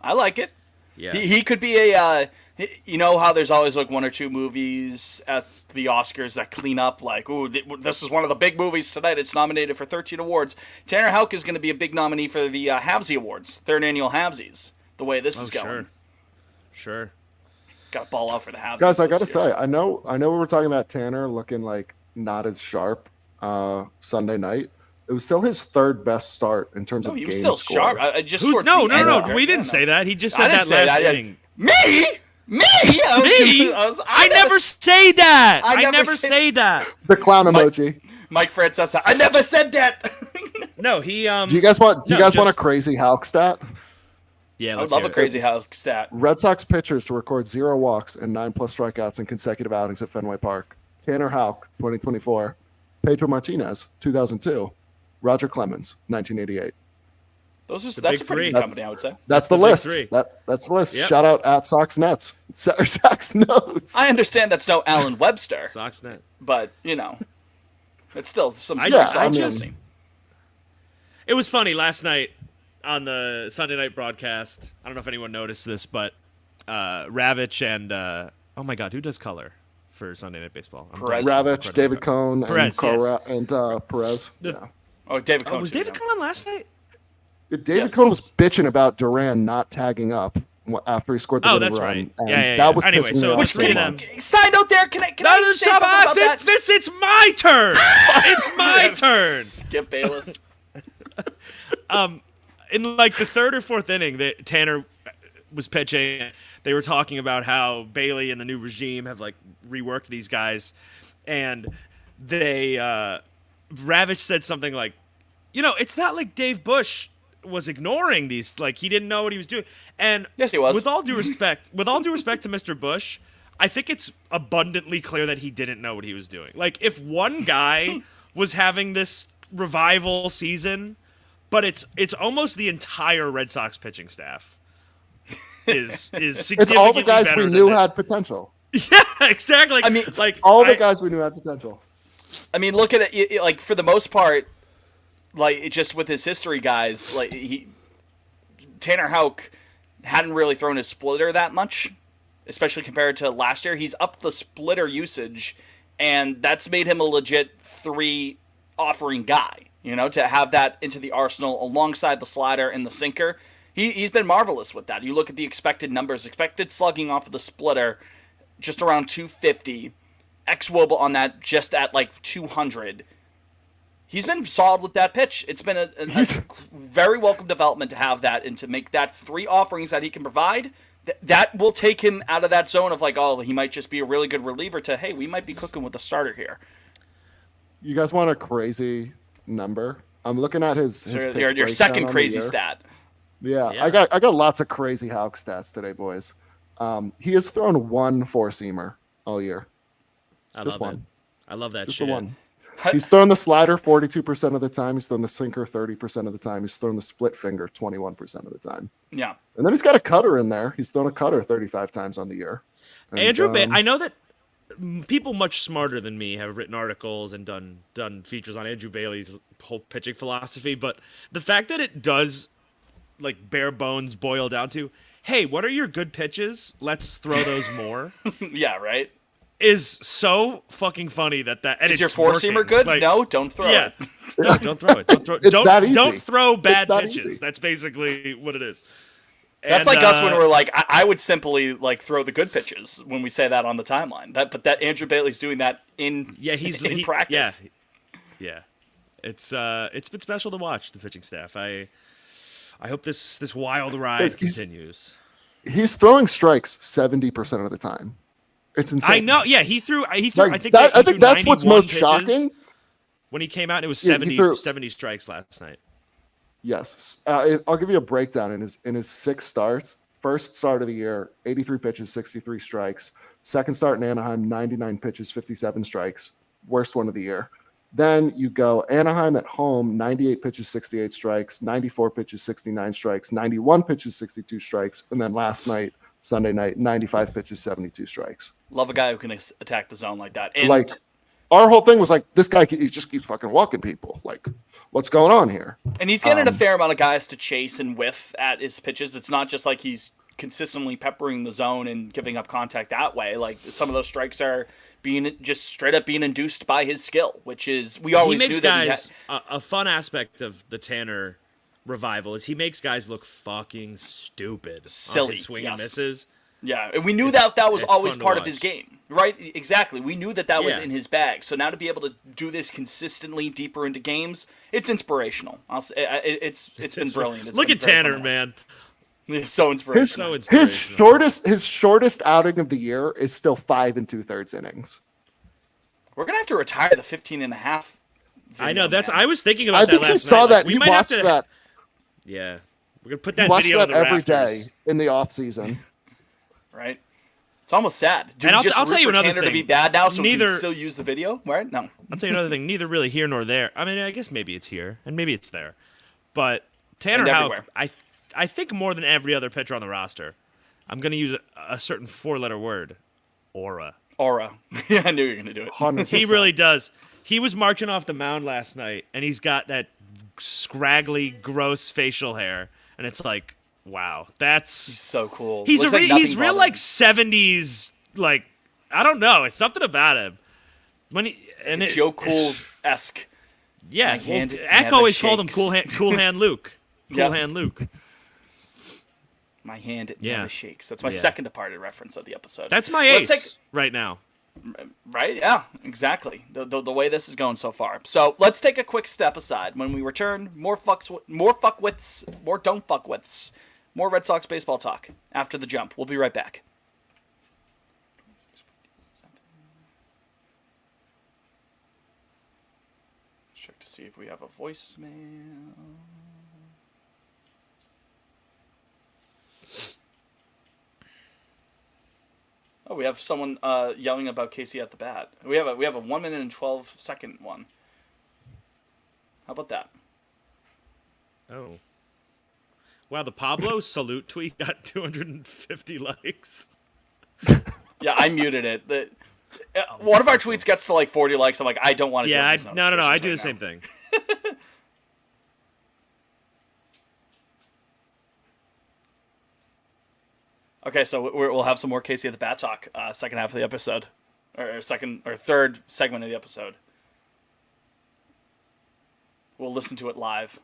[SPEAKER 1] I like it.
[SPEAKER 3] Yeah.
[SPEAKER 1] He could be a. You know how there's always like one or two movies at the Oscars that clean up like, ooh, this is one of the big movies tonight. It's nominated for 13 awards. Tanner Houck is going to be a big nominee for the Havsy Awards, third annual Havsies. The way this is going.
[SPEAKER 3] Sure.
[SPEAKER 1] Got to ball out for the Havsies.
[SPEAKER 2] Guys, I gotta say, I know we were talking about Tanner looking like not as sharp Sunday night. It was still his third best start in terms of game
[SPEAKER 1] he was still
[SPEAKER 2] score.
[SPEAKER 1] sharp. I just
[SPEAKER 3] No. We didn't say that. He just said that last inning.
[SPEAKER 1] Me? I
[SPEAKER 3] never say that. I never say that.
[SPEAKER 2] The clown emoji.
[SPEAKER 1] Mike Francesa. I never said that.
[SPEAKER 3] No, he.
[SPEAKER 2] Do you guys want a crazy Houck stat?
[SPEAKER 3] Yeah,
[SPEAKER 1] I would love a crazy Houck stat.
[SPEAKER 2] Red Sox pitchers to record 0 walks and 9+ strikeouts in consecutive outings at Fenway Park. Tanner Houck, 2024. Pedro Martinez, 2002. Roger Clemens, 1988.
[SPEAKER 1] That's a pretty good company, I would say.
[SPEAKER 2] That's the list. That's the list. Yep. Shout out at Sox Nets. Sox Notes.
[SPEAKER 1] I understand that's no Alan Webster.
[SPEAKER 3] Sox Net.
[SPEAKER 1] But, it's still some
[SPEAKER 3] It was funny last night on the Sunday night broadcast. I don't know if anyone noticed this, but Ravitch and oh my God, who does color for Sunday Night Baseball?
[SPEAKER 1] Perez.
[SPEAKER 2] Ravitch, David Cohn,
[SPEAKER 3] Perez,
[SPEAKER 2] and Perez.
[SPEAKER 1] Oh, David Cohn.
[SPEAKER 3] Was David Cohn on last night?
[SPEAKER 2] David Cohn was bitching about Duran not tagging up after he scored the winning run.
[SPEAKER 3] Right.
[SPEAKER 2] And
[SPEAKER 3] yeah.
[SPEAKER 2] That was
[SPEAKER 3] anyway,
[SPEAKER 2] pissing me off.
[SPEAKER 1] Which side note there? Can I say something about that?
[SPEAKER 3] It's my turn. It's my turn.
[SPEAKER 1] Skip Bayless.
[SPEAKER 3] In like the third or fourth inning, that Tanner was pitching. They were talking about how Bailey and the new regime have like reworked these guys, and they Ravitch said something like, it's not like Dave Bush was ignoring these, like he didn't know what he was doing. And
[SPEAKER 1] yes, he was.
[SPEAKER 3] With all due respect to Mr. Bush, I think it's abundantly clear that he didn't know what he was doing. Like if one guy was having this revival season, but it's almost the entire Red Sox pitching staff is significantly
[SPEAKER 2] it's all the guys
[SPEAKER 3] better
[SPEAKER 2] we knew had potential.
[SPEAKER 3] Yeah, exactly.
[SPEAKER 2] I mean, like all the guys we knew had potential.
[SPEAKER 1] I mean, look at it. Like for the most part, like just with his history, guys, like Tanner Houck hadn't really thrown his splitter that much, especially compared to last year. He's upped the splitter usage, and that's made him a legit 3 offering guy. To have that into the arsenal alongside the slider and the sinker. He's been marvelous with that. You look at the expected numbers, expected slugging off of the splitter, just around 250. XwOBA on that just at like 200. He's been solid with that pitch. It's been a very welcome development to have that and to make that 3 offerings that he can provide. That will take him out of that zone of like, oh, he might just be a really good reliever to, hey, we might be cooking with a starter here.
[SPEAKER 2] You guys want a crazy number? I'm looking at his
[SPEAKER 1] your second crazy stat.
[SPEAKER 2] Yeah, I got lots of crazy Houck stats today, boys. He has thrown 1 4-seamer all year.
[SPEAKER 3] I love that
[SPEAKER 2] Just
[SPEAKER 3] shit.
[SPEAKER 2] the one. He's thrown the slider 42% of the time. He's thrown the sinker 30% of the time. He's thrown the split finger 21% of the time.
[SPEAKER 1] Yeah.
[SPEAKER 2] And then he's got a cutter in there. He's thrown a cutter 35 times on the year. And,
[SPEAKER 3] Andrew, I know that people much smarter than me have written articles and done features on Andrew Bailey's whole pitching philosophy, but the fact that it does like bare bones boil down to, hey, what are your good pitches? Let's throw those more.
[SPEAKER 1] Yeah, right.
[SPEAKER 3] Is so fucking funny that and
[SPEAKER 1] is your 4-seamer good? Like, no, don't throw it.
[SPEAKER 3] No, don't throw it.
[SPEAKER 2] That easy.
[SPEAKER 3] Don't throw bad pitches.
[SPEAKER 2] Easy.
[SPEAKER 3] That's basically what it is.
[SPEAKER 1] That's like us when we're like, I would simply like throw the good pitches when we say that on the timeline. But Andrew Bailey's doing that in practice.
[SPEAKER 3] Yeah. It's been special to watch the pitching staff. I hope this wild ride continues.
[SPEAKER 2] He's throwing strikes 70% of the time. It's insane.
[SPEAKER 3] I know. Yeah, he threw.
[SPEAKER 2] Like,
[SPEAKER 3] I think
[SPEAKER 2] that's what's most shocking.
[SPEAKER 3] When he came out, and it was 70 strikes last night.
[SPEAKER 2] Yes, I'll give you a breakdown in his 6 starts. First start of the year, 83 pitches, 63 strikes. Second start in Anaheim, 99 pitches, 57 strikes. Worst one of the year. Then you go Anaheim at home, 98 pitches, 68 strikes, 94 pitches, 69 strikes, 91 pitches, 62 strikes, and then last night, Sunday night, 95 pitches, 72 strikes.
[SPEAKER 1] Love a guy who can attack the zone like that. And
[SPEAKER 2] like our whole thing was like, this guy, he just keeps fucking walking people. Like, what's going on here?
[SPEAKER 1] And he's getting a fair amount of guys to chase and whiff at his pitches. It's not just like he's consistently peppering the zone and giving up contact that way. Like, some of those strikes are being just straight up being induced by his skill, which is, we always knew that
[SPEAKER 3] guys, a fun aspect of the Tanner revival is he makes guys look fucking stupid.
[SPEAKER 1] Silly.
[SPEAKER 3] On his swing and misses.
[SPEAKER 1] Yeah, and we knew that was always part of his game, right? Exactly. We knew that was in his bag. So now to be able to do this consistently deeper into games, it's inspirational. I'll say it's been brilliant.
[SPEAKER 3] Look at Tanner, man.
[SPEAKER 1] It's so inspirational.
[SPEAKER 2] His shortest outing of the year is still 5 2/3 innings.
[SPEAKER 1] We're gonna have to retire the 15.5.
[SPEAKER 3] I know. I was thinking about that last night.
[SPEAKER 2] I think he saw that. He watched that.
[SPEAKER 3] Yeah, we're gonna put that video on the
[SPEAKER 2] every
[SPEAKER 3] rafters.
[SPEAKER 2] day in the off season.
[SPEAKER 1] Right. It's almost sad.
[SPEAKER 3] And I'll tell you another
[SPEAKER 1] Tanner
[SPEAKER 3] thing.
[SPEAKER 1] To be bad now, so we can still use the video, right? No.
[SPEAKER 3] I'll tell you another thing. Neither really here nor there. I mean, I guess maybe it's here and maybe it's there, but Tanner Houck, I think more than every other pitcher on the roster, I'm gonna use a certain 4-letter word, aura.
[SPEAKER 1] Aura. Yeah, I knew you were gonna do it.
[SPEAKER 2] 100%.
[SPEAKER 3] He really does. He was marching off the mound last night, and he's got that scraggly, gross facial hair, and it's like, wow, he's
[SPEAKER 1] so cool.
[SPEAKER 3] He's real like 70s, like, I don't know, it's something about him.
[SPEAKER 1] Joe Cool-esque.
[SPEAKER 3] Yeah, Eck always called him Cool Hand Luke. Hand Luke.
[SPEAKER 1] My hand never shakes. That's my second Departed reference of the episode.
[SPEAKER 3] That's my ace right now.
[SPEAKER 1] Right? Yeah, exactly. The way this is going so far. So let's take a quick step aside. When we return, more fuckwits, more don't fuckwits, more Red Sox baseball talk after the jump. We'll be right back. Check to see if we have a voicemail. Oh, we have someone yelling about Casey at the bat. We have a 1 minute and 12-second one. How about that?
[SPEAKER 3] Oh. Wow, the Pablo salute tweet got 250 likes.
[SPEAKER 1] Yeah, I muted it. One of our tweets gets to like 40 likes. I'm like, I don't want to.
[SPEAKER 3] Yeah, no. I do the same thing.
[SPEAKER 1] Okay, so we'll have some more Casey at the Bat talk second half of the episode, or third segment of the episode. We'll listen to it live.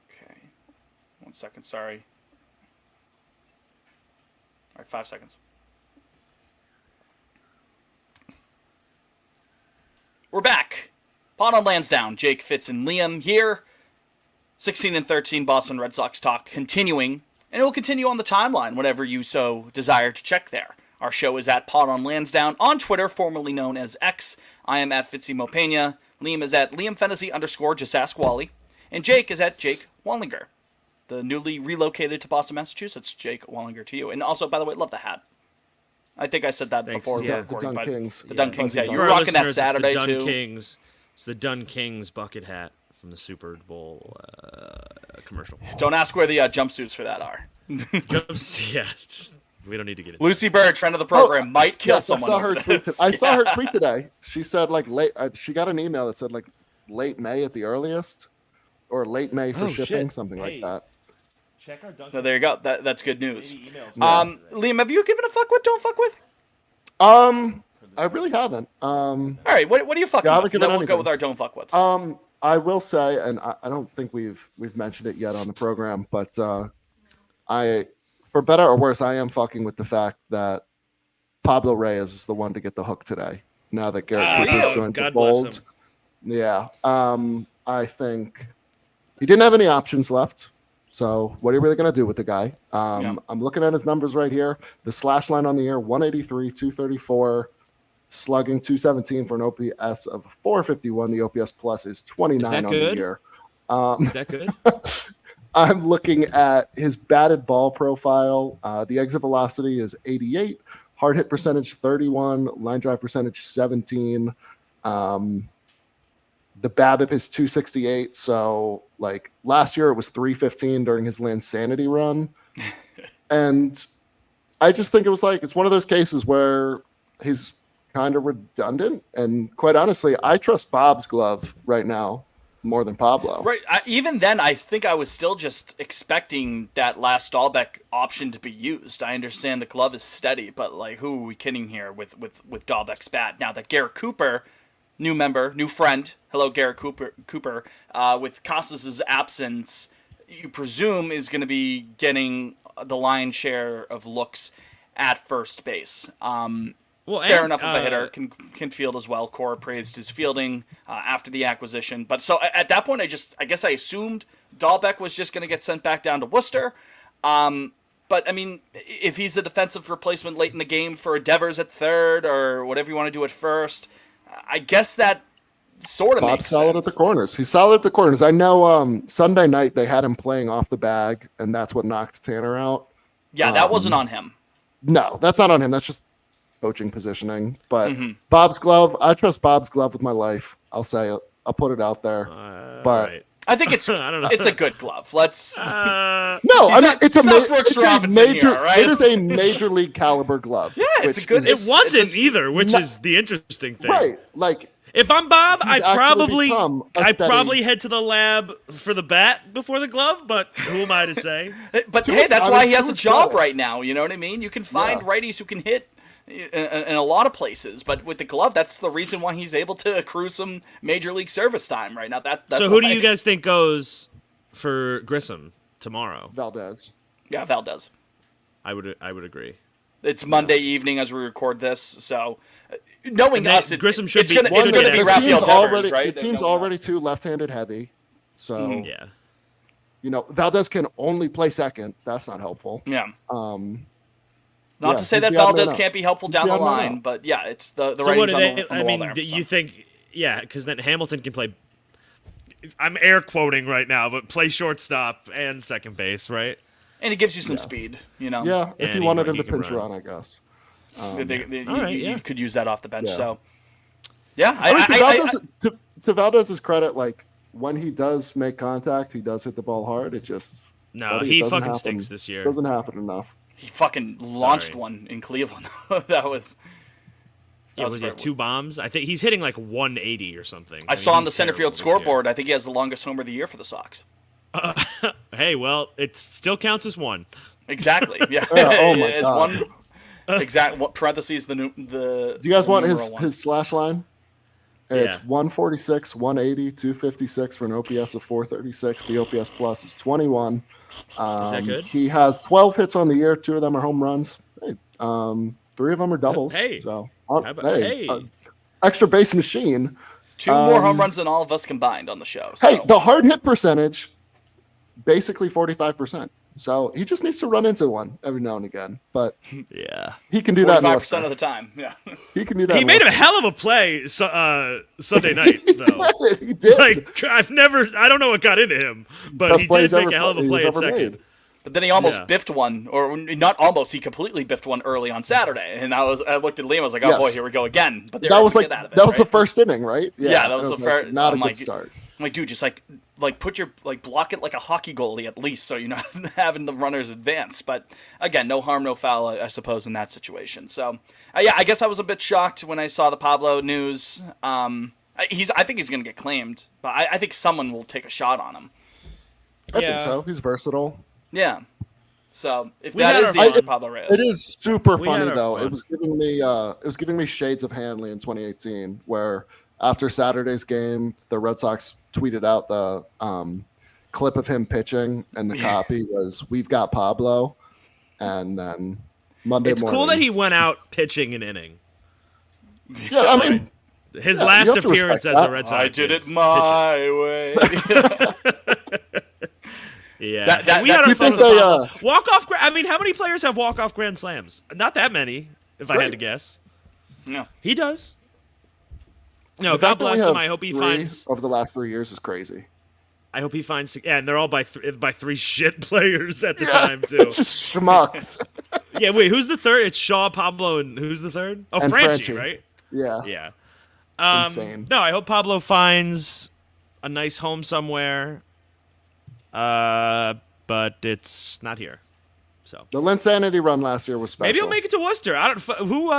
[SPEAKER 1] Okay, 1 second. Sorry. All right, 5 seconds. We're back. Pod on Lansdowne, Jake, Fitz, and Liam here. 16 and 13 Boston Red Sox talk continuing, and it will continue on the timeline whenever you so desire to check there. Our show is at Pod on Lansdowne on Twitter, formerly known as X. I am at Fitzy Mopena. Liam is at Liam Fennessy _ just ask Wally. And Jake is at Jake Wallinger. The newly relocated to Boston, Massachusetts, Jake Wallinger to you. And also, by the way, love the hat. I think I said that before we were recording.
[SPEAKER 2] The Dun Kings.
[SPEAKER 1] The Dun Kings, yeah. You
[SPEAKER 3] For
[SPEAKER 1] were
[SPEAKER 3] our
[SPEAKER 1] rocking that
[SPEAKER 3] listeners,
[SPEAKER 1] Saturday,
[SPEAKER 3] it's the Dun
[SPEAKER 1] too.
[SPEAKER 3] Kings. It's the Dun Kings bucket hat from the Super Bowl commercial.
[SPEAKER 1] Don't ask where the jumpsuits for that are.
[SPEAKER 3] Yeah, we don't need to get into
[SPEAKER 1] Lucy Bird, friend of the program, might kill someone.
[SPEAKER 2] I saw her tweet today. She said like late. She got an email that said like late May at the earliest, or late May for shipping, something like that.
[SPEAKER 3] Check our Dun
[SPEAKER 1] So there you go. That's good news.
[SPEAKER 3] Liam,
[SPEAKER 1] have you given a fuck with? Don't fuck with?
[SPEAKER 2] I really haven't. All
[SPEAKER 1] right, what do you fucking?
[SPEAKER 2] Yeah,
[SPEAKER 1] with? Then we'll go with our don't fuck with.
[SPEAKER 2] I will say, and I don't think we've mentioned it yet on the program, but I, for better or worse, I am fucking with the fact that Pablo Reyes is the one to get the hook today. Now that Garrett Cooper's joined the fold. Yeah. I think he didn't have any options left. So what are you really going to do with the guy? I'm looking at his numbers right here. The slash line on the year, 183, 234, slugging 217 for an OPS of 451. The OPS plus is 29 on the year.
[SPEAKER 3] Is that good?
[SPEAKER 2] I'm looking at his batted ball profile. The exit velocity is 88, hard hit percentage 31, line drive percentage 17. The BABIP is 268. So like last year it was 315 during his Linsanity run. And I just think it was like, it's one of those cases where he's kind of redundant. And quite honestly, I trust Bob's glove right now more than Pablo.
[SPEAKER 1] Right. Even then, I think I was still just expecting that last Dahlbeck option to be used. I understand the glove is steady, but like, who are we kidding here with Dahlbeck's bat? Now that Garrett Cooper, new member, new friend, hello Garrett Cooper, with Casas' absence, you presume is going to be getting the lion's share of looks at first base.
[SPEAKER 3] Well,
[SPEAKER 1] fair enough of a hitter, can field as well. Cora praised his fielding after the acquisition. But so at that point, I guess I assumed Dahlbeck was just going to get sent back down to Worcester. But I mean, if he's a defensive replacement late in the game for Devers at third or whatever you want to do at first, I guess that sort of
[SPEAKER 2] Bob's
[SPEAKER 1] makes
[SPEAKER 2] solid
[SPEAKER 1] sense.
[SPEAKER 2] at the corners. He's solid at the corners. I know Sunday night they had him playing off the bag, and that's what knocked Tanner out.
[SPEAKER 1] Yeah, that wasn't on him.
[SPEAKER 2] No, that's not on him. That's just coaching positioning. But Bob's glove, I trust Bob's glove with my life. I'll say it. I'll put it out there. But
[SPEAKER 3] right.
[SPEAKER 1] I think it's
[SPEAKER 3] I don't know.
[SPEAKER 1] it's a good glove. Let's
[SPEAKER 2] no, I mean it's
[SPEAKER 1] not Brooks Robinson
[SPEAKER 2] major.
[SPEAKER 1] here, right?
[SPEAKER 2] It is a major league caliber glove.
[SPEAKER 1] Yeah, it's
[SPEAKER 2] which
[SPEAKER 1] a good.
[SPEAKER 2] is-
[SPEAKER 3] It wasn't
[SPEAKER 1] it's a-
[SPEAKER 3] either, which
[SPEAKER 2] No.
[SPEAKER 3] is the interesting thing.
[SPEAKER 2] right. Like
[SPEAKER 3] If I'm Bob,
[SPEAKER 2] He's
[SPEAKER 3] I
[SPEAKER 2] actually become a steady-
[SPEAKER 3] probably head to the lab for the bat before the glove, but who am I to say?
[SPEAKER 1] But
[SPEAKER 2] To
[SPEAKER 1] hey,
[SPEAKER 2] his-
[SPEAKER 1] that's
[SPEAKER 2] I
[SPEAKER 1] why
[SPEAKER 2] mean,
[SPEAKER 1] he has
[SPEAKER 2] to
[SPEAKER 1] a
[SPEAKER 2] his
[SPEAKER 1] job
[SPEAKER 2] credit.
[SPEAKER 1] right now. You know what I mean? You can find
[SPEAKER 2] Yeah.
[SPEAKER 1] righties who can hit in a lot of places, but with the glove, that's the reason why he's able to accrue some major league service time right now. That's
[SPEAKER 3] So who do
[SPEAKER 1] why-
[SPEAKER 3] you guys think goes for Grissom tomorrow?
[SPEAKER 2] Valdez.
[SPEAKER 1] Yeah, Valdez.
[SPEAKER 3] I would agree.
[SPEAKER 1] It's Monday evening as we record this, so knowing
[SPEAKER 3] And they-
[SPEAKER 1] us,
[SPEAKER 3] Grissom should
[SPEAKER 1] it's
[SPEAKER 3] be-
[SPEAKER 1] gonna
[SPEAKER 3] Well,
[SPEAKER 1] it's gonna be
[SPEAKER 3] the
[SPEAKER 1] Rafael Devers,
[SPEAKER 2] already,
[SPEAKER 1] right?
[SPEAKER 2] The team's
[SPEAKER 1] Knowing
[SPEAKER 2] already
[SPEAKER 1] us.
[SPEAKER 2] too left-handed heavy. So
[SPEAKER 3] Yeah.
[SPEAKER 2] you know Valdez can only play second. That's not helpful.
[SPEAKER 1] Yeah.
[SPEAKER 2] Yeah,
[SPEAKER 1] Not to say
[SPEAKER 2] he's
[SPEAKER 1] that
[SPEAKER 2] the odd man
[SPEAKER 1] Valdez
[SPEAKER 2] out.
[SPEAKER 1] can't be helpful
[SPEAKER 2] He's
[SPEAKER 1] down
[SPEAKER 2] the
[SPEAKER 1] the
[SPEAKER 2] odd man
[SPEAKER 1] line,
[SPEAKER 2] out.
[SPEAKER 1] but yeah, it's the
[SPEAKER 3] So
[SPEAKER 1] writing's
[SPEAKER 3] what do
[SPEAKER 1] on
[SPEAKER 3] they?
[SPEAKER 1] the
[SPEAKER 3] I
[SPEAKER 1] wall
[SPEAKER 3] mean,
[SPEAKER 1] there.
[SPEAKER 3] do
[SPEAKER 1] so.
[SPEAKER 3] you think? Yeah, because then Hamilton can play. I'm air quoting right now, but play shortstop and second base, right?
[SPEAKER 1] And he gives you some
[SPEAKER 2] Yes.
[SPEAKER 1] speed, you know.
[SPEAKER 2] Yeah, if
[SPEAKER 3] And
[SPEAKER 2] you
[SPEAKER 3] he-
[SPEAKER 2] wanted him
[SPEAKER 3] he
[SPEAKER 2] to
[SPEAKER 3] can
[SPEAKER 2] pinch
[SPEAKER 3] run.
[SPEAKER 2] run, I guess.
[SPEAKER 3] All right,
[SPEAKER 1] You
[SPEAKER 3] yeah.
[SPEAKER 1] could use that off the bench.
[SPEAKER 2] Yeah.
[SPEAKER 1] So, yeah,
[SPEAKER 2] I mean, to Valdez's credit, like when he does make contact, he does hit the ball hard. It just
[SPEAKER 3] No,
[SPEAKER 2] buddy, it
[SPEAKER 3] he
[SPEAKER 2] doesn't
[SPEAKER 3] fucking
[SPEAKER 2] happen.
[SPEAKER 3] stinks this year.
[SPEAKER 2] Doesn't happen enough.
[SPEAKER 1] he fucking launched
[SPEAKER 3] Sorry.
[SPEAKER 1] one in Cleveland. that was.
[SPEAKER 3] Yeah, was he have 2 bombs? I think he's hitting like 180 or something.
[SPEAKER 1] I
[SPEAKER 3] mean,
[SPEAKER 1] saw on the
[SPEAKER 3] he's
[SPEAKER 1] center
[SPEAKER 3] terrible
[SPEAKER 1] field
[SPEAKER 3] this year.
[SPEAKER 1] scoreboard. I think he has the longest homer of the year for the Sox.
[SPEAKER 3] Hey, well, it still counts as 1.
[SPEAKER 1] Exactly. Yeah.
[SPEAKER 2] Oh my
[SPEAKER 1] It's
[SPEAKER 2] God.
[SPEAKER 1] one exact. What parentheses the
[SPEAKER 2] Do you guys want
[SPEAKER 1] numeral one.
[SPEAKER 2] his slash line? It's
[SPEAKER 3] Yeah.
[SPEAKER 2] 146, 180, 256 for an OPS of 436. The OPS plus is 21.
[SPEAKER 3] Is that good?
[SPEAKER 2] He has 12 hits on the year. 2 of them are home runs. Hey, 3 of them are doubles.
[SPEAKER 3] Hey.
[SPEAKER 2] So,
[SPEAKER 3] How about- hey.
[SPEAKER 2] extra base machine.
[SPEAKER 1] 2 more home runs than all of us combined on the show. So.
[SPEAKER 2] Hey, the hard hit percentage, basically 45%. So he just needs to run into one every now and again. But
[SPEAKER 3] Yeah.
[SPEAKER 2] he can do that in
[SPEAKER 1] 45%
[SPEAKER 2] Worcester.
[SPEAKER 1] of the time. Yeah.
[SPEAKER 2] He can do that.
[SPEAKER 3] He
[SPEAKER 2] in
[SPEAKER 3] made a
[SPEAKER 2] Worcester.
[SPEAKER 3] hell of a play Sunday night,
[SPEAKER 2] He
[SPEAKER 3] though.
[SPEAKER 2] did. He did.
[SPEAKER 3] Like, I don't know what got into him, but
[SPEAKER 2] Best
[SPEAKER 3] he
[SPEAKER 2] plays
[SPEAKER 3] did make
[SPEAKER 2] ever
[SPEAKER 3] a hell of a
[SPEAKER 2] he's
[SPEAKER 3] play at
[SPEAKER 2] ever
[SPEAKER 3] second.
[SPEAKER 2] made.
[SPEAKER 1] But then he almost
[SPEAKER 3] Yeah.
[SPEAKER 1] biffed one, or not almost. He completely biffed one early on Saturday, and I looked at Liam. I was like, "Oh
[SPEAKER 2] Yes.
[SPEAKER 1] boy, here we go again." But they were
[SPEAKER 2] That
[SPEAKER 1] able
[SPEAKER 2] was
[SPEAKER 1] to
[SPEAKER 2] like
[SPEAKER 1] get out of it,
[SPEAKER 2] that was the
[SPEAKER 1] right?
[SPEAKER 2] first inning, right?
[SPEAKER 1] Yeah, that was
[SPEAKER 2] it
[SPEAKER 1] the first.
[SPEAKER 2] Not a
[SPEAKER 1] I'm
[SPEAKER 2] good
[SPEAKER 1] like,
[SPEAKER 2] start.
[SPEAKER 1] I'm like, dude, just like put your block it like a hockey goalie at least, so you're not having the runners advance. But again, no harm, no foul, I suppose, in that situation. So yeah, I guess I was a bit shocked when I saw the Pablo news. I think he's gonna get claimed, but I think someone will take a shot on him.
[SPEAKER 2] I
[SPEAKER 3] Yeah.
[SPEAKER 2] think so. He's versatile.
[SPEAKER 1] Yeah. So if
[SPEAKER 3] We
[SPEAKER 1] that
[SPEAKER 3] had
[SPEAKER 1] is
[SPEAKER 3] our-
[SPEAKER 1] the only Pablo Reyes,
[SPEAKER 2] It is super
[SPEAKER 3] We had
[SPEAKER 2] funny
[SPEAKER 3] our
[SPEAKER 2] though.
[SPEAKER 3] fun.
[SPEAKER 2] It was giving me shades of Hanley in 2018, where after Saturday's game, the Red Sox tweeted out the clip of him pitching, and the copy was "We've got Pablo," and then Monday
[SPEAKER 3] It's
[SPEAKER 2] morning.
[SPEAKER 3] cool that he went out pitching an inning.
[SPEAKER 2] Yeah, I mean,
[SPEAKER 3] His
[SPEAKER 2] Yeah, you
[SPEAKER 3] last
[SPEAKER 2] have to
[SPEAKER 3] appearance
[SPEAKER 2] respect
[SPEAKER 3] as
[SPEAKER 2] that.
[SPEAKER 3] a Red Sox.
[SPEAKER 1] I did it
[SPEAKER 3] is
[SPEAKER 1] my way.
[SPEAKER 3] pitching. Yeah,
[SPEAKER 1] That-
[SPEAKER 3] And we had
[SPEAKER 1] that's-
[SPEAKER 3] our
[SPEAKER 2] You
[SPEAKER 3] fun
[SPEAKER 2] think
[SPEAKER 3] with
[SPEAKER 2] they,
[SPEAKER 3] Pablo. Walk-off. I mean, how many players have walk-off grand slams? Not that many, if I
[SPEAKER 2] Right.
[SPEAKER 3] had to guess.
[SPEAKER 1] No.
[SPEAKER 3] He does. No,
[SPEAKER 2] the
[SPEAKER 3] God
[SPEAKER 2] fact that we
[SPEAKER 3] bless him.
[SPEAKER 2] have
[SPEAKER 3] I hope he
[SPEAKER 2] 3
[SPEAKER 3] finds.
[SPEAKER 2] over the last 3 years is crazy.
[SPEAKER 3] I hope he finds. Yeah, and they're all by 3 shit players at the
[SPEAKER 2] Yeah,
[SPEAKER 3] time too.
[SPEAKER 2] it's just schmucks.
[SPEAKER 3] Yeah, wait, who's the third? It's Shaw, Pablo, and who's the third? Oh,
[SPEAKER 2] And
[SPEAKER 3] Franchi,
[SPEAKER 2] Franchi.
[SPEAKER 3] right?
[SPEAKER 2] Yeah.
[SPEAKER 3] Yeah.
[SPEAKER 2] insane.
[SPEAKER 3] No, I hope Pablo finds a nice home somewhere. But it's not here. So
[SPEAKER 2] The Linsanity run last year was special.
[SPEAKER 3] maybe he'll make it to Worcester. I don't who.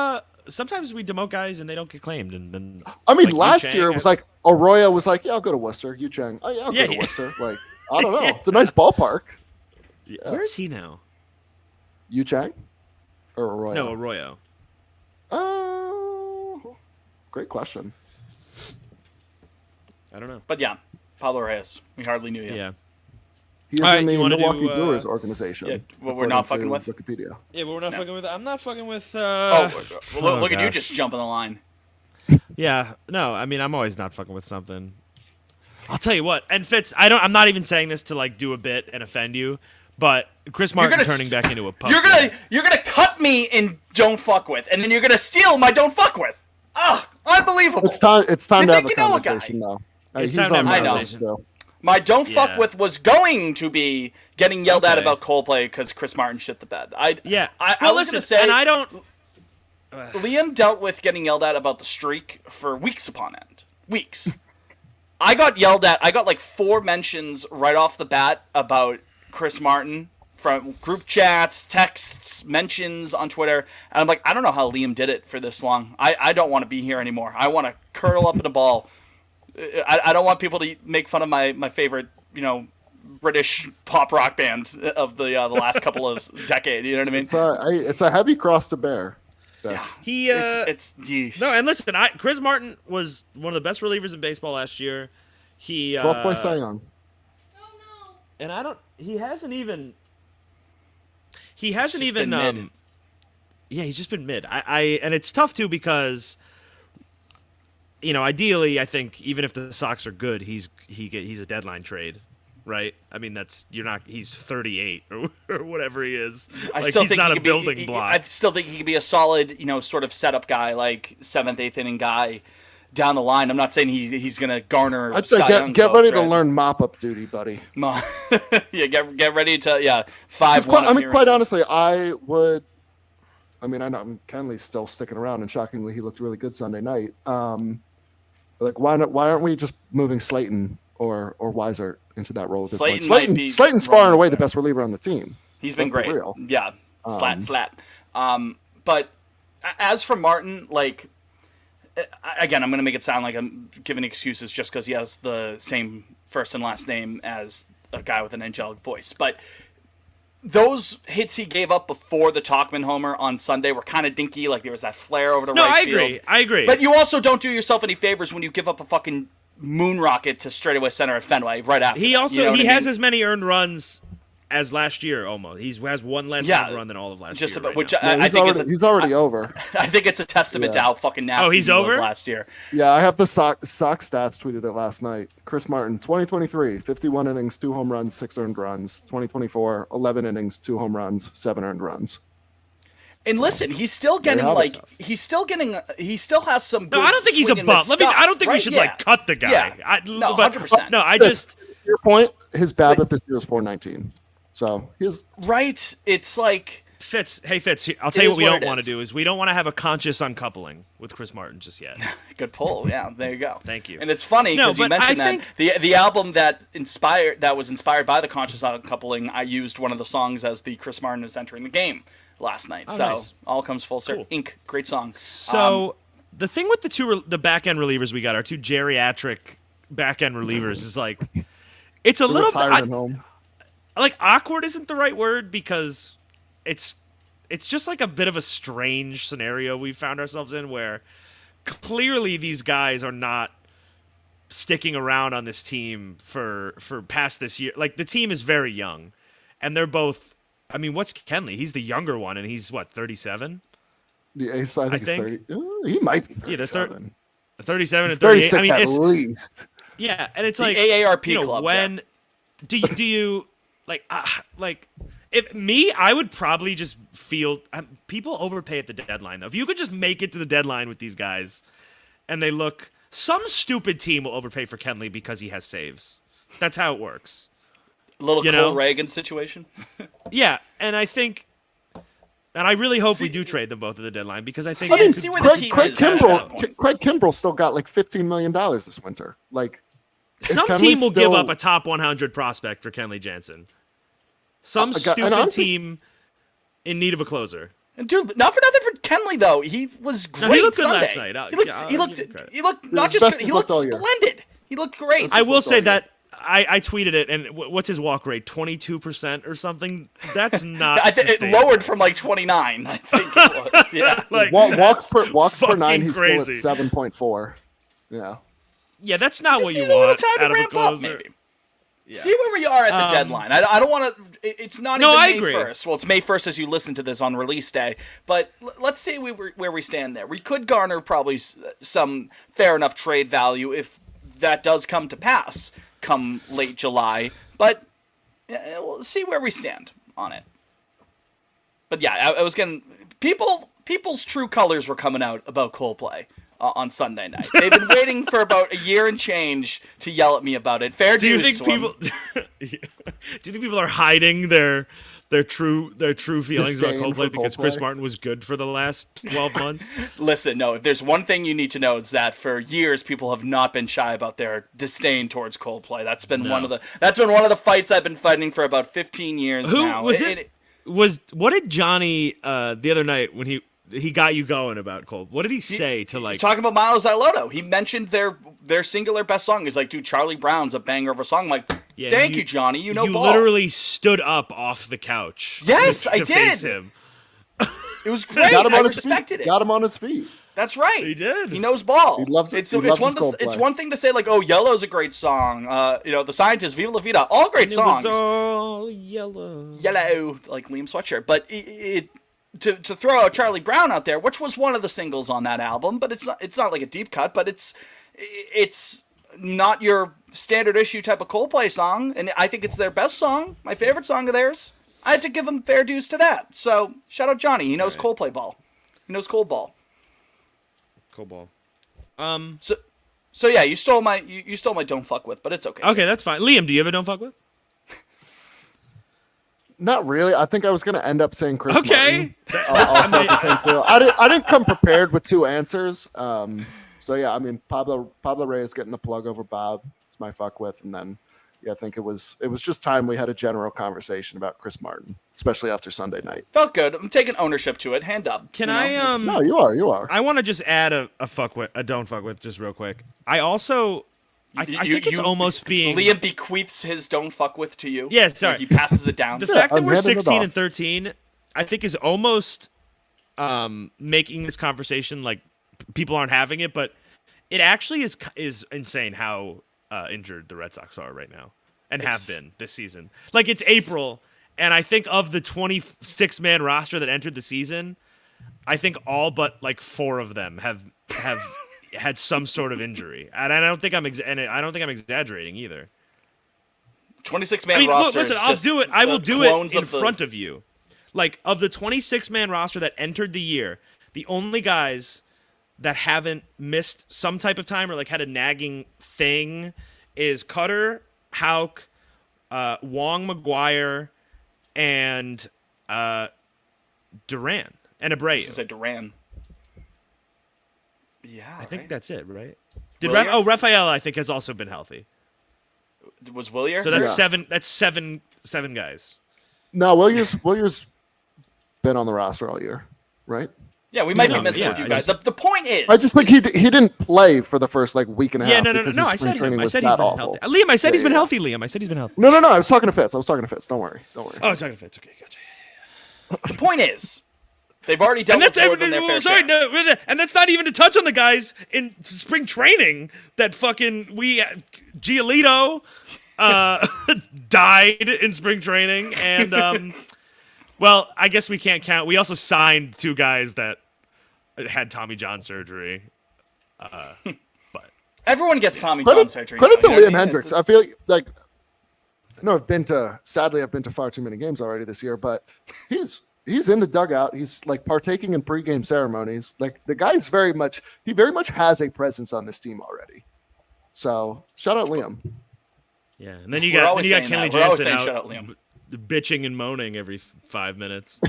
[SPEAKER 3] Sometimes we demote guys and they don't get claimed, and then
[SPEAKER 2] I mean,
[SPEAKER 3] like
[SPEAKER 2] last
[SPEAKER 3] Yu
[SPEAKER 2] year
[SPEAKER 3] Chang,
[SPEAKER 2] it was like Arroyo was like, "Yeah, I'll go to Worcester." Yu Chang, "Oh yeah, I'll go to Worcester." Like, I don't know. It's a nice ballpark.
[SPEAKER 3] Where is he now?
[SPEAKER 2] Yu Chang or Arroyo?
[SPEAKER 3] No, Arroyo.
[SPEAKER 2] Great question.
[SPEAKER 3] I don't know.
[SPEAKER 1] But yeah, Pablo Reyes. We hardly knew you.
[SPEAKER 3] Yeah.
[SPEAKER 2] He is
[SPEAKER 3] All right,
[SPEAKER 2] in the
[SPEAKER 3] you wanna
[SPEAKER 2] Milwaukee
[SPEAKER 3] do,
[SPEAKER 2] Brewers organization.
[SPEAKER 1] Yeah, what we're not fucking
[SPEAKER 2] according
[SPEAKER 1] with?
[SPEAKER 2] to Wikipedia.
[SPEAKER 3] Yeah, but we're not
[SPEAKER 1] No.
[SPEAKER 3] fucking with. I'm not fucking with.
[SPEAKER 1] Look at you
[SPEAKER 3] gosh.
[SPEAKER 1] just jumping the line.
[SPEAKER 3] Yeah, no, I mean I'm always not fucking with something. I'll tell you what, and Fitz, I'm not even saying this to like do a bit and offend you, but Chris Martin turning back into a pup.
[SPEAKER 1] You're gonna cut me in don't fuck with, and then you're gonna steal my don't fuck with. Ah, unbelievable.
[SPEAKER 2] It's time. It's time
[SPEAKER 1] You
[SPEAKER 2] to have
[SPEAKER 1] think
[SPEAKER 2] a
[SPEAKER 1] you know a guy.
[SPEAKER 2] conversation now.
[SPEAKER 3] It's
[SPEAKER 2] He's
[SPEAKER 3] time to
[SPEAKER 2] on
[SPEAKER 3] have a
[SPEAKER 2] my
[SPEAKER 1] conversation.
[SPEAKER 2] list, Bill.
[SPEAKER 1] My don't fuck
[SPEAKER 3] Yeah.
[SPEAKER 1] with was going to be getting yelled at
[SPEAKER 3] Okay.
[SPEAKER 1] about Coldplay because Chris Martin shit the bed. I
[SPEAKER 3] Well,
[SPEAKER 1] was
[SPEAKER 3] listen,
[SPEAKER 1] gonna say
[SPEAKER 3] and I don't.
[SPEAKER 1] Liam dealt with getting yelled at about the streak for weeks upon end. Weeks. I got yelled at. I got like 4 mentions right off the bat about Chris Martin from group chats, texts, mentions on Twitter. And I'm like, I don't know how Liam did it for this long. I don't want to be here anymore. I want to curl up in a ball. I don't want people to make fun of my favorite, British pop rock band of the last couple of decades. You know what I mean?
[SPEAKER 2] It's a heavy cross to bear. That's,
[SPEAKER 3] He
[SPEAKER 1] It's yeesh.
[SPEAKER 3] no, and listen, Chris Martin was one of the best relievers in baseball last year. He
[SPEAKER 2] 12th place Cy Young.
[SPEAKER 3] and I don't. He hasn't even.
[SPEAKER 1] just been mid.
[SPEAKER 3] Yeah, he's just been mid. And it's tough too because, ideally, I think even if the Sox are good, he's a deadline trade, right? I mean, he's 38 or whatever he is.
[SPEAKER 1] I
[SPEAKER 3] Like,
[SPEAKER 1] still
[SPEAKER 3] he's
[SPEAKER 1] think
[SPEAKER 3] not
[SPEAKER 1] he
[SPEAKER 3] a
[SPEAKER 1] could
[SPEAKER 3] building
[SPEAKER 1] be,
[SPEAKER 3] block.
[SPEAKER 1] I still think he could be a solid, sort of setup guy, like 7th, 8th inning guy down the line. I'm not saying he's going to garner.
[SPEAKER 2] I'd say
[SPEAKER 1] Cy Young
[SPEAKER 2] get
[SPEAKER 1] votes,
[SPEAKER 2] ready to
[SPEAKER 1] right?
[SPEAKER 2] learn mop up duty, buddy.
[SPEAKER 1] Yeah, get ready to 5-1.
[SPEAKER 2] I mean, quite honestly, I would. I mean, I know Kenley's still sticking around, and shockingly, he looked really good Sunday night. Like, why aren't we just moving Slayton or Weiser into that role at this point?
[SPEAKER 1] Slayton might be
[SPEAKER 2] Slayton's far and away the
[SPEAKER 1] rolling
[SPEAKER 2] best reliever on the team.
[SPEAKER 1] He's been
[SPEAKER 2] Let's be
[SPEAKER 1] great.
[SPEAKER 2] real.
[SPEAKER 1] Yeah, slat. But as for Martin, like, again, I'm going to make it sound like I'm giving excuses just because he has the same first and last name as a guy with an angelic voice. But those hits he gave up before the Talkman homer on Sunday were kind of dinky. Like, there was that flare over the right field.
[SPEAKER 3] I agree.
[SPEAKER 1] But you also don't do yourself any favors when you give up a fucking moon rocket to straightaway center at Fenway right after.
[SPEAKER 3] He
[SPEAKER 1] that,
[SPEAKER 3] also
[SPEAKER 1] you know what I
[SPEAKER 3] has
[SPEAKER 1] mean?
[SPEAKER 3] as many earned runs as last year almost. He has one less earned run than all of last
[SPEAKER 1] just
[SPEAKER 3] year.
[SPEAKER 1] about,
[SPEAKER 3] right
[SPEAKER 1] which
[SPEAKER 3] now.
[SPEAKER 1] I think
[SPEAKER 2] he's already over.
[SPEAKER 1] I think it's a testament to
[SPEAKER 2] Yeah.
[SPEAKER 1] how fucking nasty
[SPEAKER 3] he's
[SPEAKER 1] he was
[SPEAKER 3] over?
[SPEAKER 1] last year.
[SPEAKER 2] Yeah, I have the Sox stats tweeted it last night. Chris Martin, 2023, 51 innings, 2 home runs, 6 earned runs. 2024, 11 innings, 2 home runs, 7 earned runs.
[SPEAKER 1] And listen, he's still getting
[SPEAKER 2] have
[SPEAKER 1] like
[SPEAKER 2] it.
[SPEAKER 1] he still has some. Good
[SPEAKER 3] No, I don't think he's a
[SPEAKER 1] swing in the
[SPEAKER 3] bum.
[SPEAKER 1] stuff,
[SPEAKER 3] I don't think we
[SPEAKER 1] right?
[SPEAKER 3] should
[SPEAKER 1] Yeah.
[SPEAKER 3] like cut the guy.
[SPEAKER 1] Yeah. No, 100%.
[SPEAKER 3] No, I
[SPEAKER 2] Fitz,
[SPEAKER 3] just
[SPEAKER 2] to your point, his BABIP this year is 419. So he's
[SPEAKER 1] Right? It's like
[SPEAKER 3] Fitz. Hey Fitz, I'll
[SPEAKER 1] It
[SPEAKER 3] tell you
[SPEAKER 1] is
[SPEAKER 3] what we
[SPEAKER 1] what
[SPEAKER 3] don't
[SPEAKER 1] it
[SPEAKER 3] want to
[SPEAKER 1] is.
[SPEAKER 3] do is we don't want to have a conscious uncoupling with Chris Martin just yet.
[SPEAKER 1] good pull. Yeah, there you go.
[SPEAKER 3] Thank you.
[SPEAKER 1] And it's funny
[SPEAKER 3] No,
[SPEAKER 1] because you
[SPEAKER 3] but
[SPEAKER 1] mentioned
[SPEAKER 3] I
[SPEAKER 1] that the album that was inspired by the conscious uncoupling. I used one of the songs as the Chris Martin is entering the game last night. so
[SPEAKER 3] nice.
[SPEAKER 1] all comes full circle.
[SPEAKER 3] Cool.
[SPEAKER 1] Ink, great song.
[SPEAKER 3] So the thing with the back end relievers we got, our 2 geriatric back end relievers, is like it's a little
[SPEAKER 2] retired at
[SPEAKER 3] bit
[SPEAKER 2] home.
[SPEAKER 3] like awkward isn't the right word because it's just like a bit of a strange scenario we found ourselves in where clearly these guys are not sticking around on this team for past this year. Like the team is very young and they're both. I mean, what's Kenley? He's the younger one, and he's what, 37?
[SPEAKER 2] The ace, I think,
[SPEAKER 3] think-
[SPEAKER 2] is 30. He might be 37.
[SPEAKER 3] Yeah, they're 37
[SPEAKER 2] He's
[SPEAKER 3] and 38.
[SPEAKER 2] 36
[SPEAKER 3] I mean,
[SPEAKER 2] at
[SPEAKER 3] it's
[SPEAKER 2] least.
[SPEAKER 3] yeah, and it's
[SPEAKER 1] The
[SPEAKER 3] like
[SPEAKER 1] AARP club,
[SPEAKER 3] when do you like if me, I would probably just feel people overpay at the deadline though. If you could just make it to the deadline with these guys, and they look, some stupid team will overpay for Kenley because he has saves. That's how it works.
[SPEAKER 1] little
[SPEAKER 3] you
[SPEAKER 1] Cole
[SPEAKER 3] know?
[SPEAKER 1] Reagan situation.
[SPEAKER 3] Yeah, and I think And I really hope we do trade them both at the deadline because I think
[SPEAKER 1] I mean, see where the team
[SPEAKER 2] Craig
[SPEAKER 1] is.
[SPEAKER 2] Kimbrell still got like $15 million this winter. Like,
[SPEAKER 3] some team will give up a top 100 prospect for Kenley Jansen. Some stupid team in need of a closer.
[SPEAKER 1] And dude, not for nothing for Kenley though. He was great.
[SPEAKER 3] He looked good
[SPEAKER 1] Sunday.
[SPEAKER 3] last night.
[SPEAKER 1] He looked not just good. He looked splendid. He looked great.
[SPEAKER 3] I will say that I tweeted it, and what's his walk rate? 22% or something. That's not.
[SPEAKER 1] It lowered from like 29. I think it was. Yeah.
[SPEAKER 2] Like, walks per 9. He's
[SPEAKER 3] crazy.
[SPEAKER 2] still at 7.4. Yeah.
[SPEAKER 3] Yeah, that's not what you want out of a closer.
[SPEAKER 1] Maybe. Yeah. See where we are at the deadline. I don't want to. It's not even May 1st. Well, it's May 1st as you listen to this on release day. But let's see where we stand there. We could garner probably some fair enough trade value if that does come to pass come late July. But we'll see where we stand on it. But yeah, I was getting people's true colors were coming out about Coldplay. On Sunday night, they've been waiting for about a year and change to yell at me about it. Fair
[SPEAKER 3] do you
[SPEAKER 1] dues.
[SPEAKER 3] Think people? Do you think people are hiding their true feelings about Coldplay because Chris Martin was good for the last 12 months?
[SPEAKER 1] Listen, no. If there's one thing you need to know, is that for years people have not been shy about their disdain towards Coldplay. That's been one of the fights I've been fighting for about 15 years now.
[SPEAKER 3] What did Johnny the other night when he got you going about Cold? What did he say to like?
[SPEAKER 1] Talking about Miles Zylotto, he mentioned their singular best song. He's like, dude, Charlie Brown's a banger of a song. I'm like, thank you, Johnny. You know, ball.
[SPEAKER 3] Literally stood up off the couch.
[SPEAKER 1] Yes, I
[SPEAKER 3] did. Face him.
[SPEAKER 1] It was great. I respected it.
[SPEAKER 2] Got him on his feet.
[SPEAKER 1] That's right.
[SPEAKER 3] He did.
[SPEAKER 1] He knows ball.
[SPEAKER 2] He loves it.
[SPEAKER 1] It's one thing to say like, oh, Yellow's a great song. The Scientist, Viva La Vida, all great songs.
[SPEAKER 3] It was all yellow,
[SPEAKER 1] like Liam Sweatshirt, but To throw out Charlie Brown out there, which was one of the singles on that album, but it's not like a deep cut, but it's not your standard issue type of Coldplay song, and I think it's their best song, my favorite song of theirs. I had to give them fair dues to that. So shout out Johnny, he knows Coldplay ball, he knows cold ball.
[SPEAKER 3] Cold ball.
[SPEAKER 1] So yeah, you stole my don't fuck with, but it's okay.
[SPEAKER 3] Okay, that's fine. Liam, do you have a don't fuck with?
[SPEAKER 2] Not really. I think I was going to end up saying Chris
[SPEAKER 3] Martin.
[SPEAKER 2] Also at the same too. I didn't come prepared with two answers. So yeah, I mean Pablo Reyes getting the plug over Bob. It's my fuck with, and then I think it was just time we had a general conversation about Chris Martin, especially after Sunday night.
[SPEAKER 1] Felt good. I'm taking ownership to it. Hand up.
[SPEAKER 3] Can I?
[SPEAKER 2] No, you are.
[SPEAKER 3] I want to just add a don't fuck with, just real quick. I also. I think it's almost being...
[SPEAKER 1] Liam bequeaths his don't fuck with to you.
[SPEAKER 3] Yeah, sorry.
[SPEAKER 1] He passes it down.
[SPEAKER 3] The fact that we're 16 and 13, I think is almost making this conversation like people aren't having it, but it actually is insane how injured the Red Sox are right now and have been this season. Like, it's April, and I think of the 26-man roster that entered the season, I think all but like 4 of them have had some sort of injury, and I don't think I'm exaggerating either.
[SPEAKER 1] 26-man roster.
[SPEAKER 3] Listen, I'll do it. I will do it in front of you. Like, of the 26-man roster that entered the year, the only guys that haven't missed some type of time or like had a nagging thing is Cutter, Houck, Wong, McGuire, and Duran and Abreu.
[SPEAKER 1] I said Duran. Yeah,
[SPEAKER 3] I think that's it, right? Rafael, I think, has also been healthy.
[SPEAKER 1] Was Willier?
[SPEAKER 3] So that's seven. That's seven guys.
[SPEAKER 2] No, Willier's been on the roster all year, right?
[SPEAKER 1] Yeah, we might be missing a few guys. The point is,
[SPEAKER 2] I just think he didn't play for the first week and a half.
[SPEAKER 3] Yeah, no. I said he's been healthy. Liam, I said he's been healthy. Liam, I said he's been healthy.
[SPEAKER 2] No. I was talking to Fitz. Don't worry.
[SPEAKER 3] Oh, talking to Fitz. Okay, gotcha.
[SPEAKER 1] The point is, they've already dealt with more than their fair share.
[SPEAKER 3] And that's not even to touch on the guys in spring training that fucking Giolito died in spring training, and well, I guess we can't count. We also signed 2 guys that had Tommy John surgery. But
[SPEAKER 1] everyone gets Tommy John surgery.
[SPEAKER 2] Credit to Liam Hendricks. I feel like I've been to far too many games already this year, but he's in the dugout. He's like partaking in pregame ceremonies. Like, the guy's very much has a presence on this team already. So shout out Liam.
[SPEAKER 3] Yeah, and then you got Kenley Jansen out.
[SPEAKER 1] Shout out Liam.
[SPEAKER 3] bitching and moaning every 5 minutes.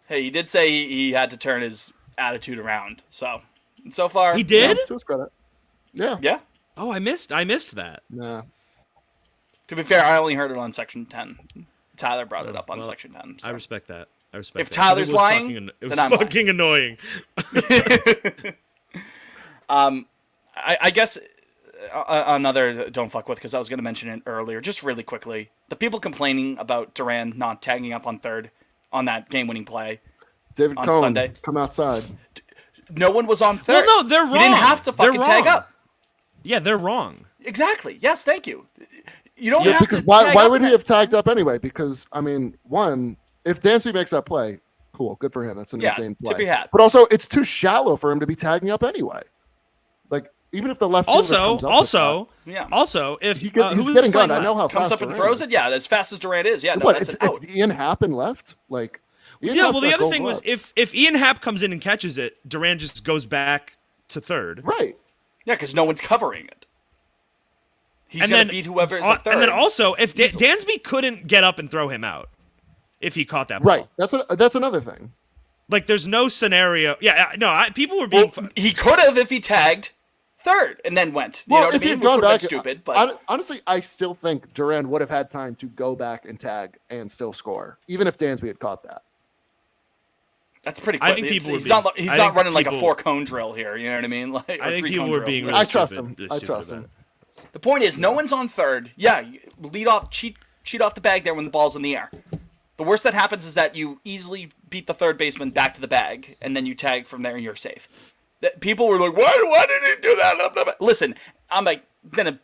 [SPEAKER 1] Hey, he did say he had to turn his attitude around. So far
[SPEAKER 3] He did?
[SPEAKER 2] To his credit. Yeah.
[SPEAKER 1] Yeah.
[SPEAKER 3] Oh, I missed that.
[SPEAKER 2] Yeah.
[SPEAKER 1] To be fair, I only heard it on Section 10. Tyler brought it up on
[SPEAKER 3] well,
[SPEAKER 1] Section 10. So.
[SPEAKER 3] I respect that.
[SPEAKER 1] If
[SPEAKER 3] that, 'cause
[SPEAKER 1] Tyler's
[SPEAKER 3] it was
[SPEAKER 1] lying,
[SPEAKER 3] it was
[SPEAKER 1] then I'm
[SPEAKER 3] fucking annoying.
[SPEAKER 1] I guess another don't fuck with, because I was going to mention it earlier, just really quickly. The people complaining about Durant not tagging up on third on that game-winning play
[SPEAKER 2] David
[SPEAKER 1] on
[SPEAKER 2] Cohn,
[SPEAKER 1] Sunday.
[SPEAKER 2] come outside.
[SPEAKER 1] No one was on third.
[SPEAKER 3] Well, no, they're wrong.
[SPEAKER 1] You didn't have to fucking tag up.
[SPEAKER 3] Yeah, they're wrong.
[SPEAKER 1] Exactly. Yes, thank you. You don't
[SPEAKER 2] Yeah,
[SPEAKER 1] have
[SPEAKER 2] because
[SPEAKER 1] to
[SPEAKER 2] why
[SPEAKER 1] tag
[SPEAKER 2] would
[SPEAKER 1] up
[SPEAKER 2] he have tagged up anyway? Because, I mean, one, if Dansby makes that play, cool, good for him. That's an insane play.
[SPEAKER 1] tip your hat.
[SPEAKER 2] But also, it's too shallow for him to be tagging up anyway. Like, even if the left fielder comes up
[SPEAKER 3] Also, if
[SPEAKER 2] he's
[SPEAKER 3] who's
[SPEAKER 2] getting
[SPEAKER 3] playing
[SPEAKER 2] gunned. I know how
[SPEAKER 1] comes
[SPEAKER 2] fast
[SPEAKER 1] up and
[SPEAKER 2] Durant
[SPEAKER 1] throws
[SPEAKER 2] is.
[SPEAKER 1] it, yeah, as fast as Durant is. Yeah, no,
[SPEAKER 2] What,
[SPEAKER 1] that's an out.
[SPEAKER 2] it's Ian Happen left? Like, Ian
[SPEAKER 3] Yeah,
[SPEAKER 2] Happ's
[SPEAKER 3] well, the
[SPEAKER 2] got
[SPEAKER 3] other
[SPEAKER 2] gold
[SPEAKER 3] thing was
[SPEAKER 2] glove.
[SPEAKER 3] if Ian Happ comes in and catches it, Durant just goes back to third.
[SPEAKER 2] Right.
[SPEAKER 1] Yeah, because no one's covering it. He's
[SPEAKER 3] And
[SPEAKER 1] going
[SPEAKER 3] then
[SPEAKER 1] to beat whoever is at third.
[SPEAKER 3] And then also, if
[SPEAKER 1] Easily.
[SPEAKER 3] Dansby couldn't get up and throw him out, if he caught that ball.
[SPEAKER 2] Right. That's another thing.
[SPEAKER 3] Like, there's no scenario. Yeah, no, people were being.
[SPEAKER 1] Well, he could have if he tagged third and then went. You know what I
[SPEAKER 2] if he
[SPEAKER 1] mean?
[SPEAKER 2] had gone
[SPEAKER 1] Which would have
[SPEAKER 2] back,
[SPEAKER 1] been stupid, but
[SPEAKER 2] honestly, I still think Durant would have had time to go back and tag and still score, even if Dansby had caught that.
[SPEAKER 1] that's pretty quick.
[SPEAKER 3] I think people were
[SPEAKER 1] he's
[SPEAKER 3] being-
[SPEAKER 1] not, he's
[SPEAKER 3] I
[SPEAKER 1] not
[SPEAKER 3] think
[SPEAKER 1] running like a
[SPEAKER 3] people-
[SPEAKER 1] 4-cone drill here. You know what I mean? Like,
[SPEAKER 3] I
[SPEAKER 1] or
[SPEAKER 3] think
[SPEAKER 1] 3-cone
[SPEAKER 3] people were
[SPEAKER 1] drill.
[SPEAKER 3] being.
[SPEAKER 1] Really.
[SPEAKER 3] Really
[SPEAKER 2] I trust
[SPEAKER 3] stupid-
[SPEAKER 2] him.
[SPEAKER 3] really
[SPEAKER 2] I
[SPEAKER 3] stupid
[SPEAKER 2] trust
[SPEAKER 3] about
[SPEAKER 2] him.
[SPEAKER 1] The point is, no one's on third. Yeah, you lead off, cheat off the bag there when the ball's in the air. The worst that happens is that you easily beat the third baseman back to the bag, and then you tag from there and you're safe. People were like, why did he do that? Listen, been a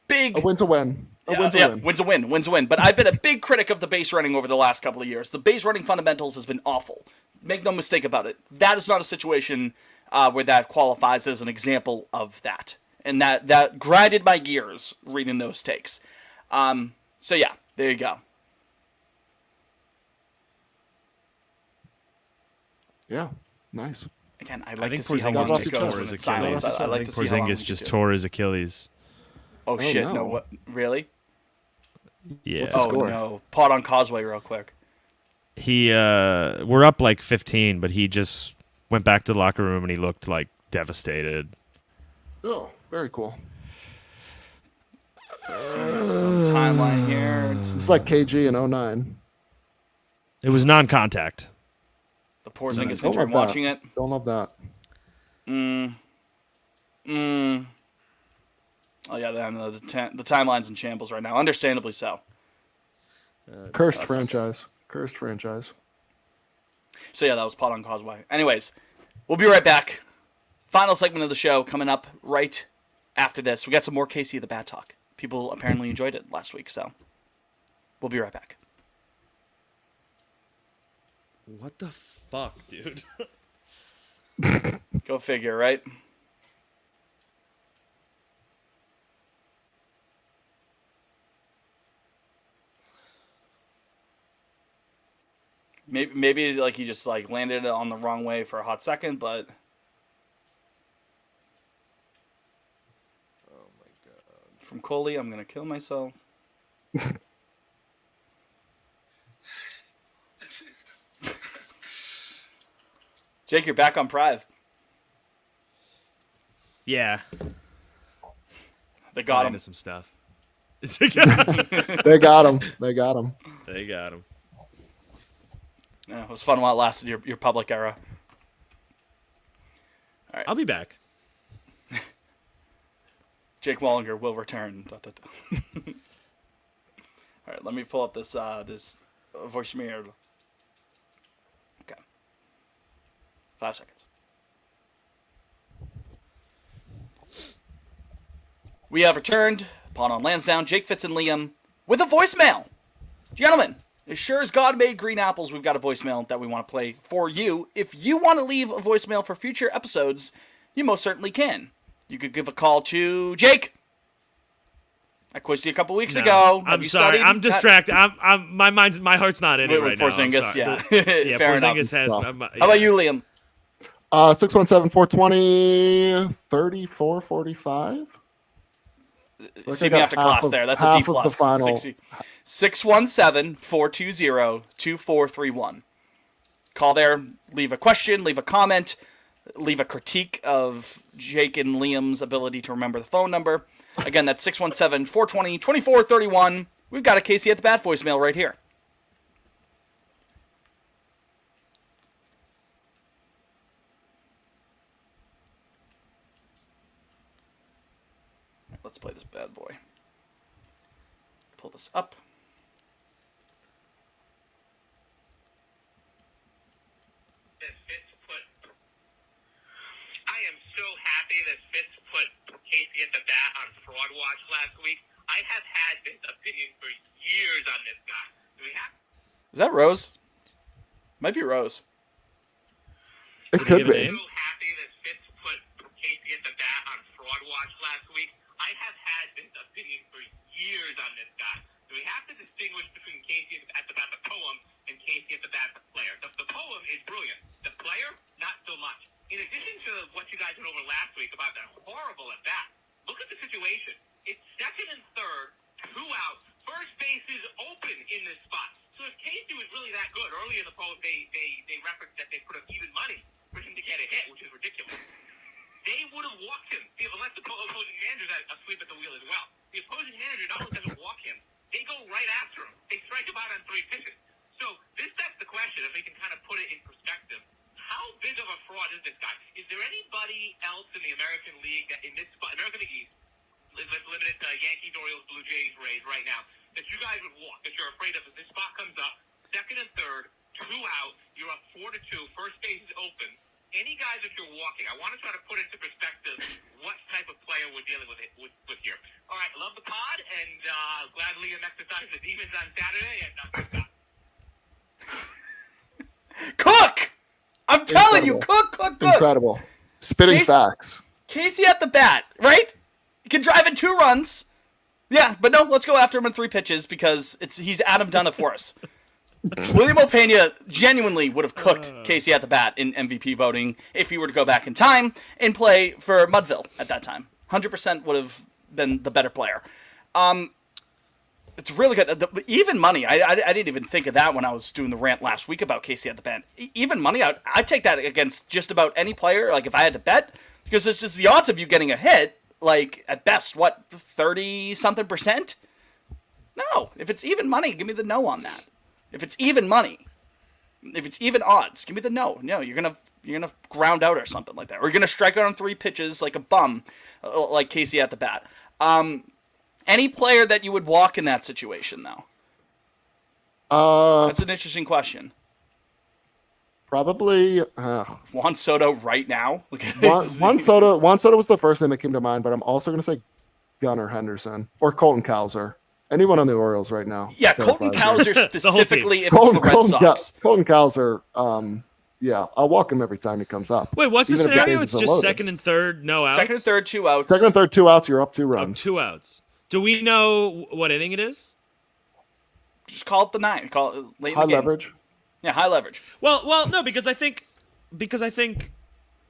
[SPEAKER 1] big...
[SPEAKER 2] A win's a win. Win's a win.
[SPEAKER 1] Win's a win. But I've been a big critic of the base running over the last couple of years. The base running fundamentals has been awful. Make no mistake about it. That is not a situation where that qualifies as an example of that. And that grinded my gears reading those takes. So yeah, there you go.
[SPEAKER 2] Yeah. Nice.
[SPEAKER 1] Again, I
[SPEAKER 3] I
[SPEAKER 1] like
[SPEAKER 3] think
[SPEAKER 1] to see how long
[SPEAKER 2] Porzingis
[SPEAKER 1] it
[SPEAKER 2] tore
[SPEAKER 1] goes
[SPEAKER 2] his
[SPEAKER 1] when it's
[SPEAKER 2] Achilles.
[SPEAKER 1] silence. I like to see how long
[SPEAKER 3] Porzingis
[SPEAKER 1] we
[SPEAKER 3] just
[SPEAKER 1] do.
[SPEAKER 3] tore his Achilles.
[SPEAKER 1] Oh shit!
[SPEAKER 2] no.
[SPEAKER 1] No, what? Really?
[SPEAKER 3] Yeah.
[SPEAKER 2] What's the
[SPEAKER 1] Oh
[SPEAKER 2] score?
[SPEAKER 1] no! Pot on Causeway, real quick.
[SPEAKER 3] He we're up like 15, but he just went back to the locker room and he looked like devastated.
[SPEAKER 2] Oh, very cool.
[SPEAKER 1] Some timeline here.
[SPEAKER 2] It's like KG in 09.
[SPEAKER 3] It was non-contact.
[SPEAKER 1] The Porzingis
[SPEAKER 2] Don't
[SPEAKER 1] injury.
[SPEAKER 2] love
[SPEAKER 1] I'm
[SPEAKER 2] that.
[SPEAKER 1] watching it.
[SPEAKER 2] Don't love that.
[SPEAKER 1] Oh yeah, the timeline's in shambles right now. Understandably so.
[SPEAKER 2] Cursed franchise. Cursed franchise.
[SPEAKER 1] So yeah, that was Pot on Causeway. Anyways, we'll be right back. Final segment of the show coming up right after this. We got some more Casey the Bat talk. People apparently enjoyed it last week, so we'll be right back.
[SPEAKER 3] What the fuck, dude?
[SPEAKER 1] Go figure, right? Maybe like he just like landed it on the wrong way for a hot second, but
[SPEAKER 3] Oh my god.
[SPEAKER 1] from Coley, I'm gonna kill myself.
[SPEAKER 4] That's it.
[SPEAKER 1] Jake, you're back on Prive.
[SPEAKER 3] Yeah.
[SPEAKER 1] They got him.
[SPEAKER 3] Into some stuff.
[SPEAKER 2] They got him. They got him.
[SPEAKER 3] They got him.
[SPEAKER 1] Yeah, it was fun while it lasted your public era.
[SPEAKER 3] I'll be back.
[SPEAKER 1] Jake Wallinger will return. All right, let me pull up this voicemail. Okay. 5 seconds. We have returned upon on Lansdowne, Jake Fitz and Liam with a voicemail. Gentlemen, as sure as God made green apples, we've got a voicemail that we want to play for you. If you want to leave a voicemail for future episodes, you most certainly can. You could give a call to Jake. I quizzed you a couple weeks ago. Have
[SPEAKER 3] I'm
[SPEAKER 1] you
[SPEAKER 3] sorry.
[SPEAKER 1] studied?
[SPEAKER 3] I'm distracted. My heart's not in it
[SPEAKER 1] With
[SPEAKER 3] right now. I'm
[SPEAKER 1] Porzingis,
[SPEAKER 3] sorry.
[SPEAKER 1] yeah.
[SPEAKER 3] Yeah,
[SPEAKER 1] Fair enough.
[SPEAKER 3] Porzingis has.
[SPEAKER 2] Well,
[SPEAKER 1] How about you, Liam?
[SPEAKER 2] 617-420-3445.
[SPEAKER 1] See me after class there. That's a D+.
[SPEAKER 2] The final.
[SPEAKER 1] 617-420-2431. Call there, leave a question, leave a comment, leave a critique of Jake and Liam's ability to remember the phone number. Again, that's 617-420-2431. We've got a Casey at the Bat voicemail right here. Let's play this bad boy. Pull this up.
[SPEAKER 4] I am so happy that Fitz put Casey at the bat on Fraud Watch last week. I have had this opinion for years on this guy. Do we have?
[SPEAKER 1] Is that Rose? Might be Rose.
[SPEAKER 2] It could be.
[SPEAKER 4] I'm so happy that Fitz put Casey at the bat on Fraud Watch last week. I have had this opinion for years on this guy. Do we have to distinguish between Casey at the bat, the poem, and Casey at the bat, the player? The poem is brilliant. The player, not so much. In addition to what you guys went over last week about that horrible at bat, look at the situation. It's second and third, 2 outs. First base is open in this spot. So if Casey was really that good, early in the poem, they referenced that they put up even money for him to get a hit, which is ridiculous. They would have walked him, unless the opposing manager's asleep at the wheel as well. The opposing manager not only doesn't walk him, they go right after him. They strike him out on 3 pitches. So this begs the question, if we can kind of put it in perspective, how big of a fraud is this guy? Is there anybody else in the American League, that in this spot, American League East, let's limit it to Yankees, Orioles, Blue Jays, Rays right now, that you guys would walk, that you're afraid of if this spot comes up, second and third, 2 out, you're up 4-2, first base is open. Any guys that you're walking, I want to try to put into perspective what type of player we're dealing with here. All right, love the pod, and glad Liam exercised the demons on Saturday, and
[SPEAKER 1] Cook! I'm telling you, Cook.
[SPEAKER 2] Incredible. Spitting facts.
[SPEAKER 1] Casey at the bat, right? He can drive in 2 runs. Yeah, but no, let's go after him in 3 pitches because he's Adam Dunn for us. William Opeña genuinely would have cooked Casey at the bat in MVP voting if he were to go back in time and play for Mudville at that time. 100% would have been the better player. It's really good. Even money, I didn't even think of that when I was doing the rant last week about Casey at the bat. Even money, I'd take that against just about any player, like if I had to bet, because it's just the odds of you getting a hit, like at best, 30-something%? No. If it's even money, give me the no on that. If it's even money, if it's even odds, give me the no. No, you're gonna ground out or something like that. Or you're gonna strike out on 3 pitches like a bum, like Casey at the bat. Any player that you would walk in that situation, though? That's an interesting question.
[SPEAKER 2] Probably
[SPEAKER 1] Juan Soto right now.
[SPEAKER 2] Juan Soto was the first thing that came to mind, but I'm also going to say Gunnar Henderson or Colton Cowser. Anyone on the Orioles right now?
[SPEAKER 1] Yeah, Colton Cowser specifically if it's the Red Sox.
[SPEAKER 2] Colton Cowser, yeah, I'll walk him every time he comes up.
[SPEAKER 3] Wait, what's the scenario? It's just second and third, no outs?
[SPEAKER 1] Second and third, 2 outs.
[SPEAKER 2] Second and third, 2 outs, you're up 2 runs.
[SPEAKER 3] 2 outs. Do we know what inning it is?
[SPEAKER 1] Just call it the 9. Call it late
[SPEAKER 2] High
[SPEAKER 1] in the game.
[SPEAKER 2] leverage.
[SPEAKER 1] Yeah, high leverage.
[SPEAKER 3] Well, no, because I think,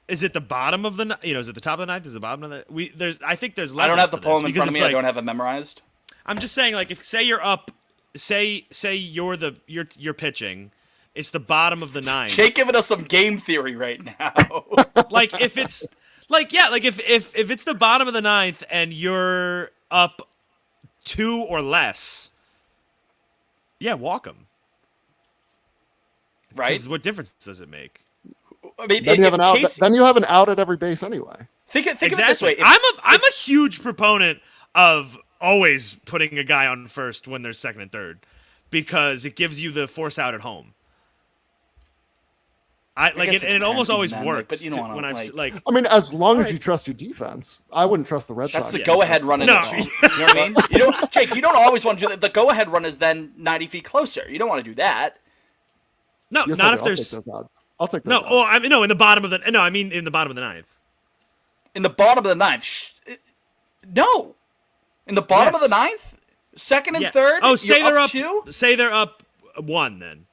[SPEAKER 3] is it the bottom of the? Is it the top of the 9th? Is it the bottom of the? I think there's.
[SPEAKER 1] I don't have the poem in front of me. I don't have it memorized.
[SPEAKER 3] I'm just saying, like, if say you're up, say you're pitching, it's the bottom of the 9th.
[SPEAKER 1] Jake giving us some game theory right now.
[SPEAKER 3] Like if it's if it's the bottom of the 9th and you're up 2 or less, yeah, walk them.
[SPEAKER 1] Right?
[SPEAKER 3] What difference does it make?
[SPEAKER 1] I mean,
[SPEAKER 2] then you have an out. Then you have an out at every base anyway.
[SPEAKER 1] Think of it this way.
[SPEAKER 3] I'm a huge proponent of always putting a guy on first when there's second and third, because it gives you the force out at home. It almost always works.
[SPEAKER 1] But you don't want to.
[SPEAKER 2] I mean, as long as you trust your defense, I wouldn't trust the Red Sox.
[SPEAKER 1] That's the go-ahead run.
[SPEAKER 3] No,
[SPEAKER 1] you know what I mean. Jake, you don't always want to do that. The go-ahead run is then 90 feet closer. You don't want to do that.
[SPEAKER 3] No,
[SPEAKER 2] yes,
[SPEAKER 3] not
[SPEAKER 2] if
[SPEAKER 3] there's.
[SPEAKER 2] I'll take those
[SPEAKER 3] no.
[SPEAKER 2] odds.
[SPEAKER 3] Oh, I mean, no. In the bottom of the. No, I mean in the bottom of the 9th.
[SPEAKER 1] In the bottom of the 9th. No. In the bottom of the 9th? Second and third?
[SPEAKER 3] Oh, say they're up
[SPEAKER 1] 2?
[SPEAKER 3] Say they're up 1 then.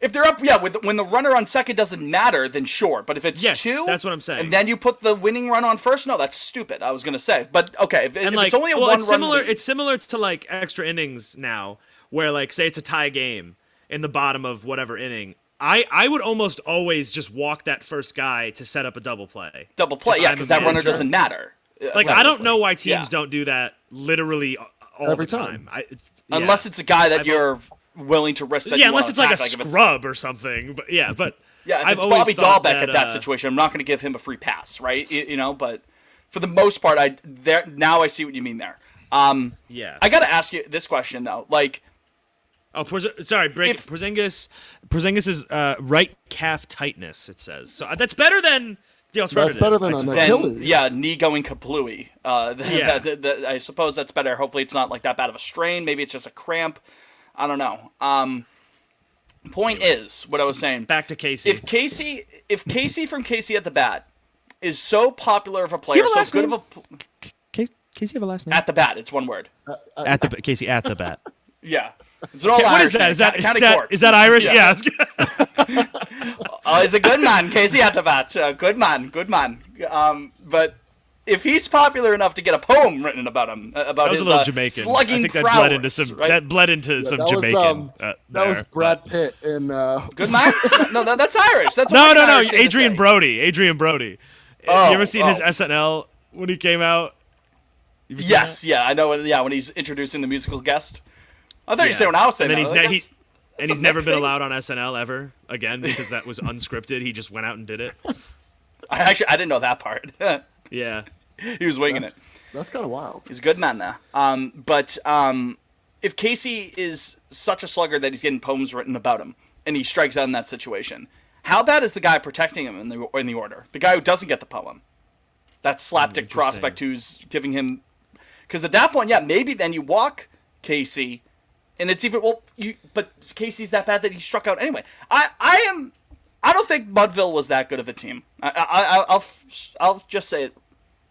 [SPEAKER 1] If they're up, when the runner on second doesn't matter, then sure. But if it's
[SPEAKER 3] Yes,
[SPEAKER 1] two,
[SPEAKER 3] that's what I'm saying.
[SPEAKER 1] and then you put the winning run on first, no, that's stupid. I was gonna say, but okay, if it's only a one-run lead,
[SPEAKER 3] it's similar to like extra innings now, where like say it's a tie game in the bottom of whatever inning. I would almost always just walk that first guy to set up a double play.
[SPEAKER 1] Because that runner doesn't matter.
[SPEAKER 3] Like I don't know why teams don't do that literally all
[SPEAKER 2] Every
[SPEAKER 3] the time.
[SPEAKER 1] Unless it's a guy that you're willing to risk. That
[SPEAKER 3] unless it's like a
[SPEAKER 1] if
[SPEAKER 3] scrub or something. But
[SPEAKER 1] if
[SPEAKER 3] I've
[SPEAKER 1] it's
[SPEAKER 3] always
[SPEAKER 1] Bobby
[SPEAKER 3] thought
[SPEAKER 1] Dahlbeck at that situation, I'm not going to give him a free pass, right? But for the most part, now I see what you mean there. I got to ask you this question though, like.
[SPEAKER 3] Oh, Porzingis is right calf tightness. It says so. That's better than the alternative.
[SPEAKER 2] That's better than an Achilles.
[SPEAKER 1] Knee going kaplooey. I suppose that's better. Hopefully, it's not like that bad of a strain. Maybe it's just a cramp. I don't know. Point is, what I was saying.
[SPEAKER 3] Back to Casey.
[SPEAKER 1] If Casey from Casey at the Bat is so popular of a player, so good of a
[SPEAKER 3] Casey have a last name?
[SPEAKER 1] At the Bat, it's one word.
[SPEAKER 3] Casey at the Bat.
[SPEAKER 1] Yeah. It's an all
[SPEAKER 3] what
[SPEAKER 1] Irish
[SPEAKER 3] is that?
[SPEAKER 1] name.
[SPEAKER 3] Is that Irish? Yeah.
[SPEAKER 1] He's a good man, Casey at the Bat. Good man. But if he's popular enough to get a poem written about him, about his
[SPEAKER 3] Jamaican.
[SPEAKER 1] slugging
[SPEAKER 3] I think
[SPEAKER 1] prowess,
[SPEAKER 3] that bled into some
[SPEAKER 2] that
[SPEAKER 3] Jamaican.
[SPEAKER 2] That was Brad Pitt in.
[SPEAKER 1] Good man. No, that's Irish. That's
[SPEAKER 3] no.
[SPEAKER 1] Irish
[SPEAKER 3] Adrian Brody. You ever seen his SNL when he came out?
[SPEAKER 1] Yes, I know. Yeah, when he's introducing the musical guest. I thought you said when I was saying that.
[SPEAKER 3] And he's never been allowed on SNL ever again because that was unscripted. He just went out and did it.
[SPEAKER 1] I didn't know that part.
[SPEAKER 3] Yeah.
[SPEAKER 1] He was winging it.
[SPEAKER 2] That's kind of wild.
[SPEAKER 1] He's a good man there. But if Casey is such a slugger that he's getting poems written about him and he strikes out in that situation, how bad is the guy protecting him in the order? The guy who doesn't get the poem. That slapdick prospect who's giving him... Because at that point, maybe then you walk Casey... And it's even but Casey's that bad that he struck out anyway. I don't think Mudville was that good of a team. I'll just say it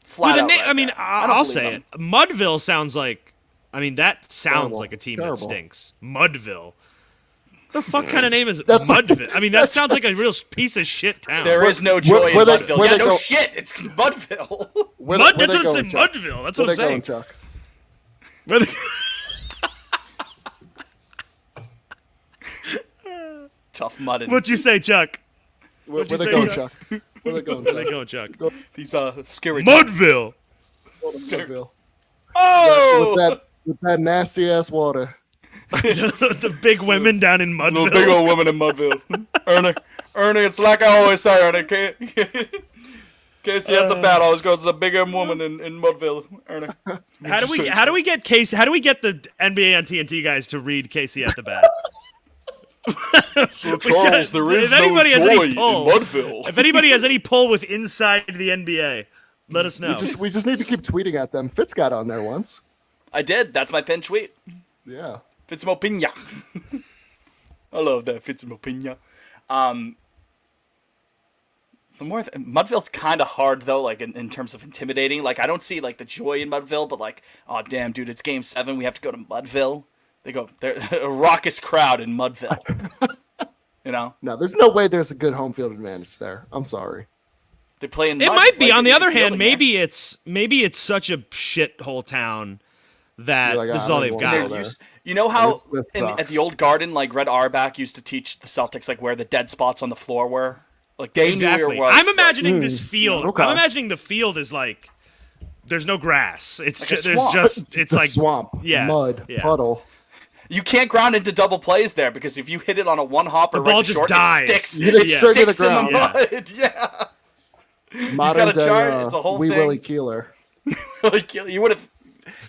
[SPEAKER 1] flat out.
[SPEAKER 3] I'll say it. Mudville sounds like. That sounds like a team that stinks. Mudville. The fuck kind of name is Mudville? That sounds like a real piece of shit town.
[SPEAKER 1] There is no joy in Mudville. Shit, it's Mudville.
[SPEAKER 3] That's what I'm saying. Mudville. That's what I'm saying.
[SPEAKER 2] Chuck?
[SPEAKER 1] Tough mudding.
[SPEAKER 3] What'd you say, Chuck?
[SPEAKER 2] Where they going, Chuck? Where they going,
[SPEAKER 3] Chuck?
[SPEAKER 1] These scary.
[SPEAKER 3] Mudville.
[SPEAKER 2] Mudville.
[SPEAKER 1] Oh!
[SPEAKER 2] With that nasty ass water.
[SPEAKER 3] The big women down in Mudville.
[SPEAKER 1] The big old women in Mudville. Ernie, it's like I always say, Ernie. Casey at the Bat always goes to the bigger woman in Mudville. Ernie.
[SPEAKER 3] How do we get Casey? How do we get the NBA on TNT guys to read Casey at the Bat?
[SPEAKER 1] So Charles, there is no joy in Mudville.
[SPEAKER 3] If anybody has any pull with inside the NBA, let us know.
[SPEAKER 2] We just need to keep tweeting at them. Fitz got on there once.
[SPEAKER 1] I did. That's my pinned tweet.
[SPEAKER 2] Yeah.
[SPEAKER 1] Fitzmopinha. I love that Fitzmopinha. Mudville's kind of hard though, like in terms of intimidating. Like I don't see like the joy in Mudville, but like, oh damn, dude, it's Game 7. We have to go to Mudville. They're a raucous crowd in Mudville.
[SPEAKER 2] No, there's no way there's a good home field advantage there. I'm sorry.
[SPEAKER 1] They play in.
[SPEAKER 3] It might be. On the other hand, maybe it's such a shithole town that this is all they've got.
[SPEAKER 1] You know how at the old Garden, like Red Auerbach used to teach the Celtics like where the dead spots on the floor were. Like they knew where it was.
[SPEAKER 3] I'm imagining this field.
[SPEAKER 2] Okay.
[SPEAKER 3] I'm imagining the field is like there's no grass. It's
[SPEAKER 1] like
[SPEAKER 3] just
[SPEAKER 2] it's
[SPEAKER 3] like
[SPEAKER 2] swamp, mud, puddle.
[SPEAKER 1] You can't ground into double plays there because if you hit it on a one hopper,
[SPEAKER 3] the ball just dies.
[SPEAKER 1] It sticks.
[SPEAKER 2] It sticks
[SPEAKER 1] in
[SPEAKER 2] the ground.
[SPEAKER 1] mud. Yeah.
[SPEAKER 2] Modern
[SPEAKER 1] He's got a chart. It's a whole
[SPEAKER 2] Wee
[SPEAKER 1] thing.
[SPEAKER 2] Willie Keeler.
[SPEAKER 1] You would have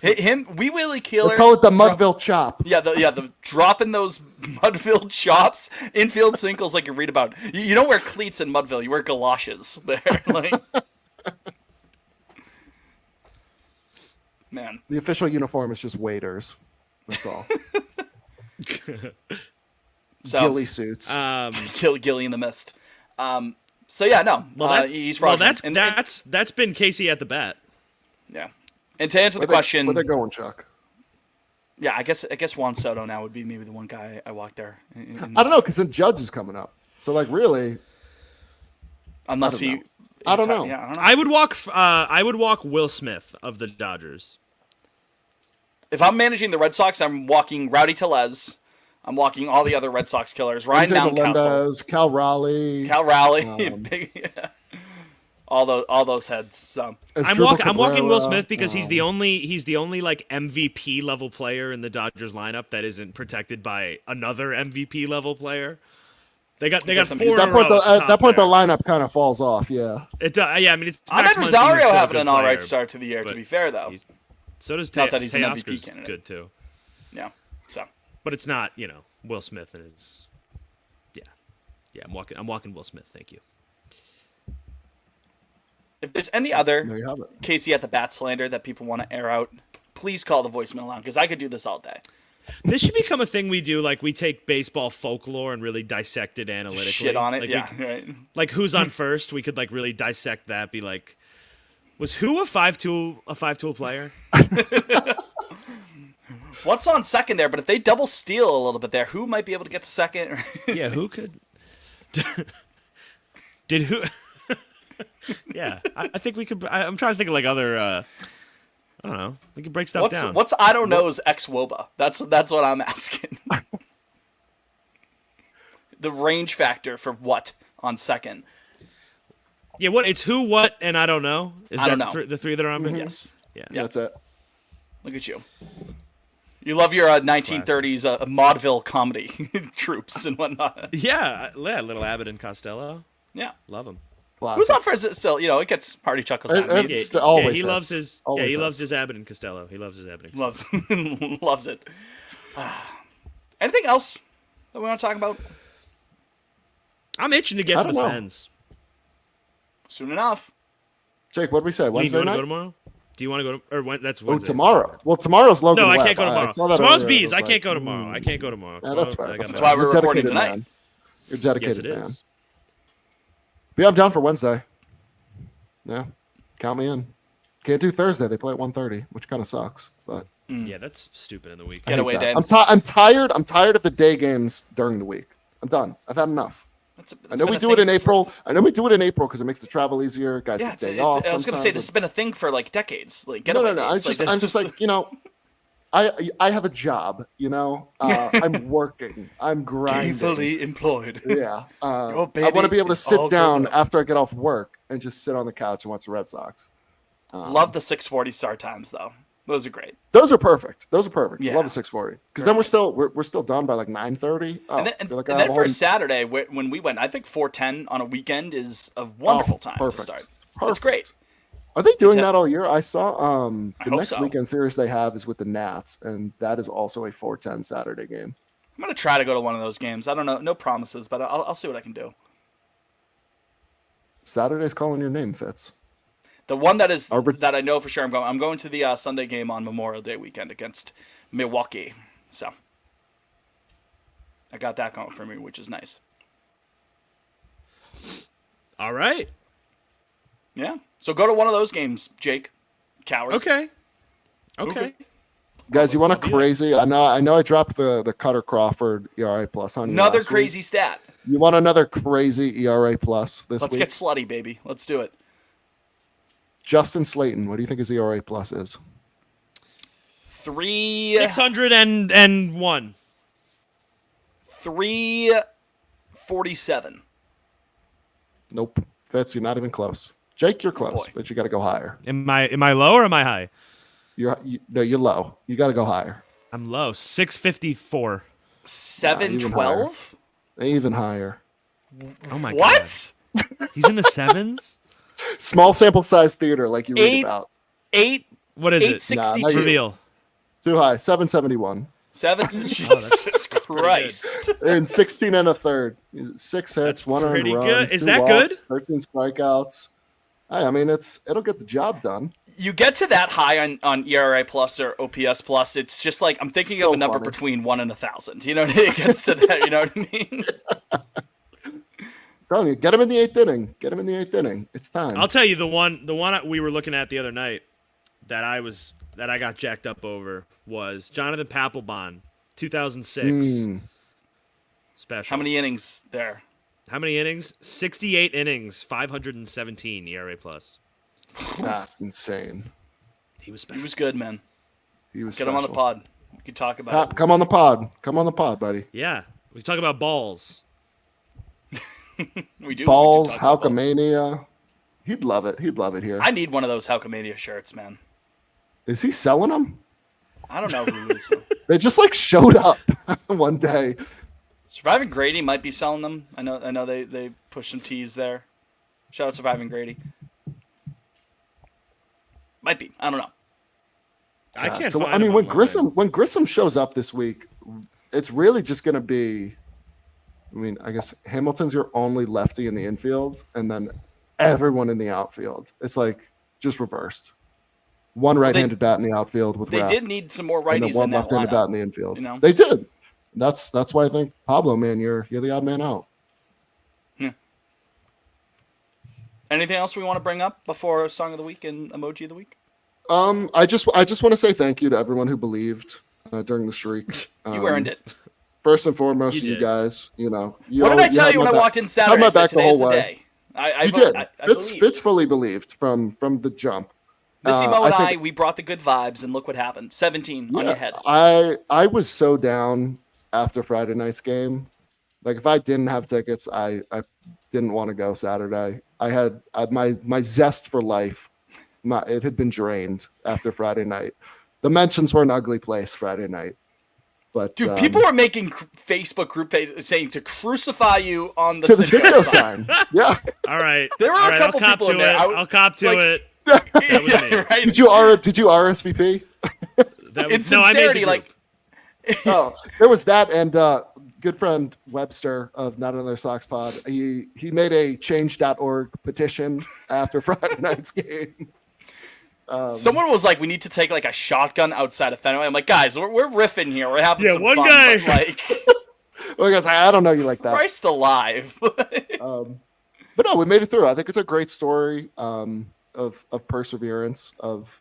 [SPEAKER 1] hit him. Wee Willie Keeler.
[SPEAKER 2] They call it the Mudville chop.
[SPEAKER 1] Yeah, the dropping those Mudville chops, infield singles like you read about. You don't wear cleats in Mudville. You wear galoshes there. Like, man,
[SPEAKER 2] the official uniform is just waiters. That's all. Ghillie suits.
[SPEAKER 1] Gilly in the mist. So yeah, no. He's fraudulent.
[SPEAKER 3] That's been Casey at the Bat.
[SPEAKER 1] Yeah. And to answer the question,
[SPEAKER 2] where they going, Chuck?
[SPEAKER 1] Yeah, I guess Juan Soto now would be maybe the one guy I walk there.
[SPEAKER 2] I don't know, because then Judge is coming up. So, like, really,
[SPEAKER 1] Unless
[SPEAKER 2] I don't
[SPEAKER 1] he.
[SPEAKER 2] I don't know.
[SPEAKER 1] Yeah, I don't know.
[SPEAKER 3] I would walk Will Smith of the Dodgers.
[SPEAKER 1] If I'm managing the Red Sox, I'm walking Rowdy Tellez. I'm walking all the other Red Sox killers. Ryan
[SPEAKER 2] AJ
[SPEAKER 1] Mountcastle,
[SPEAKER 2] Melendez, Cal Raleigh.
[SPEAKER 1] Cal Raleigh, all those heads. So
[SPEAKER 3] I'm walking Will Smith because he's the only like MVP level player in the Dodgers lineup that isn't protected by another MVP level player. They got 4 in a row
[SPEAKER 2] At that point, the
[SPEAKER 3] there.
[SPEAKER 2] lineup kind of falls off. Yeah.
[SPEAKER 3] Yeah, I mean, it's
[SPEAKER 1] Ahmed
[SPEAKER 3] Max Muncy, who's
[SPEAKER 1] Rosario
[SPEAKER 3] still a
[SPEAKER 1] having
[SPEAKER 3] good
[SPEAKER 1] an all right
[SPEAKER 3] player,
[SPEAKER 1] start to the year. To
[SPEAKER 3] but
[SPEAKER 1] be fair, though,
[SPEAKER 3] so does
[SPEAKER 1] Not that he's an MVP
[SPEAKER 3] Teoscar's
[SPEAKER 1] candidate.
[SPEAKER 3] good too.
[SPEAKER 1] yeah. So
[SPEAKER 3] But it's not, Will Smith and his. Yeah. I'm walking Will Smith. Thank you.
[SPEAKER 1] if there's any other
[SPEAKER 2] There you have it.
[SPEAKER 1] Casey at the bat slander that people want to air out, please call the voicemail line because I could do this all day.
[SPEAKER 3] This should become a thing we do. Like we take baseball folklore and really dissect it analytically.
[SPEAKER 1] Shit on it.
[SPEAKER 3] Like,
[SPEAKER 1] Yeah. Right.
[SPEAKER 3] Like who's on first? We could like really dissect that. Be like, was who a 5-tool player?
[SPEAKER 1] What's on second there? But if they double steal a little bit there, who might be able to get to second?
[SPEAKER 3] Yeah, who could? Did who? Yeah, I think we could. I'm trying to think of like other. I don't know. We could break stuff down.
[SPEAKER 1] What's I don't know's ex Woba? That's what I'm asking. The range factor for what on second?
[SPEAKER 3] Yeah, what? It's who, what, and I don't know. Is
[SPEAKER 1] I
[SPEAKER 3] that
[SPEAKER 1] don't know.
[SPEAKER 3] the three that are on?
[SPEAKER 2] Mm-hmm.
[SPEAKER 1] Yes.
[SPEAKER 3] Yeah.
[SPEAKER 1] Yeah.
[SPEAKER 2] That's it.
[SPEAKER 1] Look at you. You love your 1930s vaudeville comedy troops and whatnot.
[SPEAKER 3] Yeah, little Abbott and Costello.
[SPEAKER 1] Yeah.
[SPEAKER 3] Love them.
[SPEAKER 1] Who's on first? Still, it gets party chuckles out of me.
[SPEAKER 2] It's always
[SPEAKER 3] he
[SPEAKER 2] hits.
[SPEAKER 3] loves his.
[SPEAKER 2] Always
[SPEAKER 3] he loves
[SPEAKER 2] hits.
[SPEAKER 3] his Abbott and Costello. He loves his Abbott and Costello.
[SPEAKER 1] Loves it. Anything else that we want to talk about?
[SPEAKER 3] I'm itching to get
[SPEAKER 2] I
[SPEAKER 3] to the
[SPEAKER 2] don't know.
[SPEAKER 3] fence.
[SPEAKER 1] Soon enough.
[SPEAKER 2] Jake, what did we say?
[SPEAKER 3] Do you
[SPEAKER 2] Wednesday
[SPEAKER 3] want to
[SPEAKER 2] night?
[SPEAKER 3] go tomorrow? Do you want to go to? Or that's
[SPEAKER 2] Oh,
[SPEAKER 3] Wednesday.
[SPEAKER 2] tomorrow. Well, tomorrow's Logan
[SPEAKER 3] No, I
[SPEAKER 2] Webb.
[SPEAKER 3] can't go tomorrow.
[SPEAKER 2] saw that
[SPEAKER 3] Tomorrow's
[SPEAKER 2] earlier.
[SPEAKER 3] bees.
[SPEAKER 2] I
[SPEAKER 3] I
[SPEAKER 2] was
[SPEAKER 3] can't
[SPEAKER 2] like,
[SPEAKER 3] go tomorrow. I can't go tomorrow.
[SPEAKER 2] Yeah, that's fair.
[SPEAKER 3] I got
[SPEAKER 2] That's
[SPEAKER 3] that.
[SPEAKER 1] why we're
[SPEAKER 2] You're
[SPEAKER 1] recording
[SPEAKER 2] dedicated,
[SPEAKER 1] tonight.
[SPEAKER 2] man. You're
[SPEAKER 3] Yes,
[SPEAKER 2] dedicated,
[SPEAKER 3] it
[SPEAKER 2] man.
[SPEAKER 3] is.
[SPEAKER 2] But yeah, I'm down for Wednesday. Yeah, count me in. Can't do Thursday. They play at 1:30, which kind of sucks. But
[SPEAKER 3] Yeah, that's stupid in the week.
[SPEAKER 2] I hate
[SPEAKER 1] Getaway
[SPEAKER 2] that.
[SPEAKER 1] day.
[SPEAKER 2] I'm tired. I'm tired of the day games during the week. I'm done. I've had enough. I know we do it in April. I know we do it in April because it makes the travel easier. Guys
[SPEAKER 1] Yeah,
[SPEAKER 2] get day off.
[SPEAKER 1] I was going to say this has been a thing for like decades. Like getaway
[SPEAKER 2] No.
[SPEAKER 1] days.
[SPEAKER 2] I'm just like I have a job. I'm working. I'm grinding.
[SPEAKER 1] gainfully employed.
[SPEAKER 2] Yeah.
[SPEAKER 1] Your
[SPEAKER 2] I want to
[SPEAKER 1] baby
[SPEAKER 2] be able to
[SPEAKER 1] is
[SPEAKER 2] sit
[SPEAKER 1] all
[SPEAKER 2] down
[SPEAKER 1] grown up.
[SPEAKER 2] after I get off work and just sit on the couch and watch the Red Sox.
[SPEAKER 1] Love the 6:40 start times though. Those are great.
[SPEAKER 2] Those are perfect.
[SPEAKER 1] Yeah.
[SPEAKER 2] Love a 6:40 because then we're still done by like 9:30. Oh,
[SPEAKER 1] And
[SPEAKER 2] I
[SPEAKER 1] then,
[SPEAKER 2] feel like
[SPEAKER 1] and
[SPEAKER 2] I have
[SPEAKER 1] then
[SPEAKER 2] a
[SPEAKER 1] for
[SPEAKER 2] whole-
[SPEAKER 1] Saturday when we went, I think 4:10 on a weekend is a wonderful time
[SPEAKER 2] perfect.
[SPEAKER 1] to start. It's
[SPEAKER 2] Perfect.
[SPEAKER 1] great.
[SPEAKER 2] Are they doing
[SPEAKER 1] Te-
[SPEAKER 2] that all year? I saw the
[SPEAKER 1] I hope
[SPEAKER 2] next
[SPEAKER 1] so.
[SPEAKER 2] weekend series they have is with the Nats, and that is also a 4:10 Saturday game.
[SPEAKER 1] I'm gonna try to go to one of those games. I don't know, no promises, but I'll see what I can do.
[SPEAKER 2] Saturday's calling your name, Fitz.
[SPEAKER 1] The one that is
[SPEAKER 2] Arbor-
[SPEAKER 1] that I know for sure I'm going to the Sunday game on Memorial Day weekend against Milwaukee. So I got that going for me, which is nice.
[SPEAKER 3] All right.
[SPEAKER 1] Yeah. So go to one of those games, Jake. Coward.
[SPEAKER 3] Okay. Okay.
[SPEAKER 2] Guys, you want a
[SPEAKER 3] I'll be
[SPEAKER 2] crazy? I know I dropped the Cutter Crawford ERA plus on you
[SPEAKER 1] Another
[SPEAKER 2] last
[SPEAKER 1] crazy
[SPEAKER 2] week.
[SPEAKER 1] stat.
[SPEAKER 2] You want another crazy ERA plus this
[SPEAKER 1] Let's
[SPEAKER 2] week?
[SPEAKER 1] get slutty, baby. Let's do it.
[SPEAKER 2] Justin Slayton, what do you think his ERA plus is?
[SPEAKER 3] 601.
[SPEAKER 1] 347.
[SPEAKER 2] Nope. Fitz, you're not even close. Jake, you're close,
[SPEAKER 1] boy.
[SPEAKER 2] but you got to go higher.
[SPEAKER 3] Am I low or am I high?
[SPEAKER 2] You're low. You got to go higher.
[SPEAKER 3] I'm low. 654.
[SPEAKER 1] 712.
[SPEAKER 2] Even higher.
[SPEAKER 3] Oh my god.
[SPEAKER 1] What?
[SPEAKER 3] He's in the sevens?
[SPEAKER 2] Small sample size theater, like you read
[SPEAKER 1] Eight-
[SPEAKER 2] about.
[SPEAKER 1] 8
[SPEAKER 3] What is it?
[SPEAKER 1] 862.
[SPEAKER 2] Nah,
[SPEAKER 3] Reveal.
[SPEAKER 2] Too high. 771.
[SPEAKER 1] 7 Jesus Christ.
[SPEAKER 2] In 16 and a third. 6 hits, 1 earned
[SPEAKER 3] pretty
[SPEAKER 2] run.
[SPEAKER 3] good. Is
[SPEAKER 2] 2
[SPEAKER 3] that
[SPEAKER 2] walks,
[SPEAKER 3] good?
[SPEAKER 2] 13 strikeouts. I mean, it'll get the job done.
[SPEAKER 1] You get to that high on ERA plus or OPS plus, it's just like I'm thinking
[SPEAKER 2] Still
[SPEAKER 1] of a number
[SPEAKER 2] funny.
[SPEAKER 1] between 1 and 1,000. You know what I mean? It gets to that. You know what I mean?
[SPEAKER 2] Telling you, get him in the 8th inning. Get him in the 8th inning. It's time.
[SPEAKER 3] I'll tell you the one we were looking at the other night. that I got jacked up over was Jonathan Papelbon, 2006 special.
[SPEAKER 1] How many innings there?
[SPEAKER 3] How many innings? 68 innings, 517 ERA plus.
[SPEAKER 2] That's insane.
[SPEAKER 3] He was
[SPEAKER 1] He
[SPEAKER 3] special.
[SPEAKER 1] was good, man.
[SPEAKER 2] He was
[SPEAKER 1] Get him on the
[SPEAKER 2] special.
[SPEAKER 1] pod. We could talk about it.
[SPEAKER 2] Come on the pod. Come on the pod, buddy.
[SPEAKER 3] Yeah, we talk about balls.
[SPEAKER 1] We do.
[SPEAKER 2] Balls,
[SPEAKER 1] we do talk about balls.
[SPEAKER 2] Hulkamania. He'd love it. He'd love it here.
[SPEAKER 1] I need one of those Hulkamania shirts, man.
[SPEAKER 2] Is he selling them?
[SPEAKER 1] I don't know who is.
[SPEAKER 2] They just like showed up one day.
[SPEAKER 1] Surviving Grady might be selling them. I know they pushed some teas there. Shout out Surviving Grady. Might be. I don't know.
[SPEAKER 3] I can't
[SPEAKER 2] So
[SPEAKER 3] find
[SPEAKER 2] I mean,
[SPEAKER 3] him
[SPEAKER 2] when
[SPEAKER 3] online.
[SPEAKER 2] Grissom shows up this week, it's really just going to be. I mean, I guess Hamilton's your only lefty in the infield, and then everyone in the outfield. It's like just reversed. One right-handed bat in the outfield with
[SPEAKER 1] They
[SPEAKER 2] Raf,
[SPEAKER 1] did need some more
[SPEAKER 2] and then
[SPEAKER 1] righties
[SPEAKER 2] one
[SPEAKER 1] in that
[SPEAKER 2] left-handed
[SPEAKER 1] lineup.
[SPEAKER 2] bat in the infield.
[SPEAKER 1] you know?
[SPEAKER 2] They did. That's why I think Pablo, man, you're the odd man out.
[SPEAKER 1] Anything else we want to bring up before Song of the Week and Emoji of the Week?
[SPEAKER 2] I just want to say thank you to everyone who believed during the streak.
[SPEAKER 1] You earned it.
[SPEAKER 2] First and foremost,
[SPEAKER 3] You
[SPEAKER 2] you
[SPEAKER 3] did.
[SPEAKER 2] guys. You know,
[SPEAKER 1] What did I tell
[SPEAKER 2] had
[SPEAKER 1] you
[SPEAKER 2] my
[SPEAKER 1] when I
[SPEAKER 2] back-
[SPEAKER 1] walked in
[SPEAKER 2] had
[SPEAKER 1] Saturday?
[SPEAKER 2] my
[SPEAKER 1] I said,
[SPEAKER 2] back the
[SPEAKER 1] today's
[SPEAKER 2] whole
[SPEAKER 1] the
[SPEAKER 2] way.
[SPEAKER 1] day. I
[SPEAKER 2] You did.
[SPEAKER 1] I
[SPEAKER 2] Fitz
[SPEAKER 1] believed.
[SPEAKER 2] fully believed from the jump.
[SPEAKER 1] Missy Mo and
[SPEAKER 2] I
[SPEAKER 1] I,
[SPEAKER 2] think-
[SPEAKER 1] we brought the good vibes, and look what happened. 17 on your head.
[SPEAKER 2] I was so down after Friday night's game. Like if I didn't have tickets, I didn't want to go Saturday. I had my zest for life. It had been drained after Friday night. The mentions were an ugly place Friday night. But
[SPEAKER 1] Dude, people were making Facebook group pages saying to crucify you on the
[SPEAKER 2] to the
[SPEAKER 1] Citgo
[SPEAKER 2] Citgo sign. Yeah.
[SPEAKER 3] All right.
[SPEAKER 1] There were
[SPEAKER 3] All
[SPEAKER 1] a
[SPEAKER 3] right,
[SPEAKER 1] couple
[SPEAKER 3] I'll cop
[SPEAKER 1] people
[SPEAKER 3] to
[SPEAKER 1] in there.
[SPEAKER 3] it. I'll cop to
[SPEAKER 1] like-
[SPEAKER 3] it.
[SPEAKER 1] Yeah,
[SPEAKER 3] was me.
[SPEAKER 1] right.
[SPEAKER 2] Did you RSVP?
[SPEAKER 3] That
[SPEAKER 1] In
[SPEAKER 3] was, no, I made the
[SPEAKER 1] sincerity,
[SPEAKER 3] group.
[SPEAKER 1] like
[SPEAKER 2] Oh, there was that, and good friend Webster of Not Another Sox Pod. He made a change.org petition after Friday night's game.
[SPEAKER 1] someone was like, "We need to take like a shotgun outside of Fenway." I'm like, "Guys, we're riffing here. We're having
[SPEAKER 3] Yeah,
[SPEAKER 1] some
[SPEAKER 3] one
[SPEAKER 1] fun."
[SPEAKER 3] guy-
[SPEAKER 1] But, like,
[SPEAKER 2] Well, guys, I don't know you like that.
[SPEAKER 1] Christ alive.
[SPEAKER 2] But no, we made it through. I think it's a great story of perseverance, of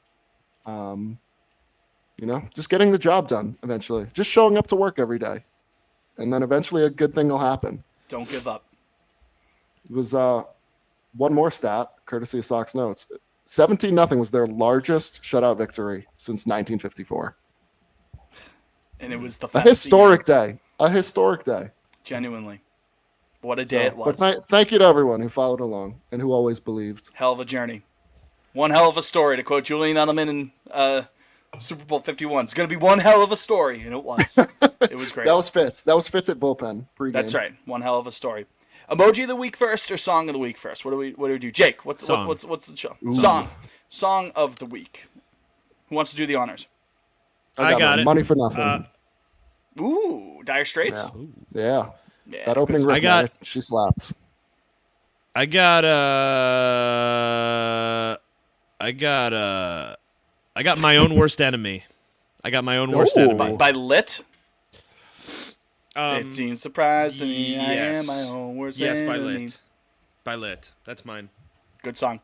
[SPEAKER 2] just getting the job done eventually, just showing up to work every day, and then eventually a good thing will happen.
[SPEAKER 1] Don't give up.
[SPEAKER 2] It was one more stat, courtesy of Sox Notes. 17-0 was their largest shutout victory since 1954.
[SPEAKER 1] And it was the
[SPEAKER 2] A
[SPEAKER 1] fantasy
[SPEAKER 2] historic
[SPEAKER 1] game.
[SPEAKER 2] day. A historic day.
[SPEAKER 1] Genuinely, what a day it was.
[SPEAKER 2] But thank you to everyone who followed along and who always believed.
[SPEAKER 1] Hell of a journey. One hell of a story, to quote Julian Edelman in Super Bowl 51. It's going to be one hell of a story, and it was. It was great.
[SPEAKER 2] That was Fitz. That was Fitz at bullpen pregame.
[SPEAKER 1] That's right. One hell of a story. Emoji of the week first or song of the week first? What do we do? Jake, what's
[SPEAKER 3] Song.
[SPEAKER 1] what's the show? Song of the week. Who wants to do the honors?
[SPEAKER 3] I got
[SPEAKER 2] mine.
[SPEAKER 3] it.
[SPEAKER 2] Money for nothing.
[SPEAKER 1] Ooh, Dire Straits.
[SPEAKER 2] Yeah.
[SPEAKER 1] Yeah,
[SPEAKER 2] That opening
[SPEAKER 1] good
[SPEAKER 2] riff,
[SPEAKER 3] I got-
[SPEAKER 2] man, she slaps.
[SPEAKER 3] I got my own worst enemy. I got my own worst
[SPEAKER 2] Oh.
[SPEAKER 3] enemy.
[SPEAKER 1] by Lit.
[SPEAKER 3] Um,
[SPEAKER 1] It seems surprised to me. I
[SPEAKER 3] yes.
[SPEAKER 1] am my own worst
[SPEAKER 3] yes, by
[SPEAKER 1] enemy.
[SPEAKER 3] Lit. By Lit. That's mine.
[SPEAKER 1] Good song.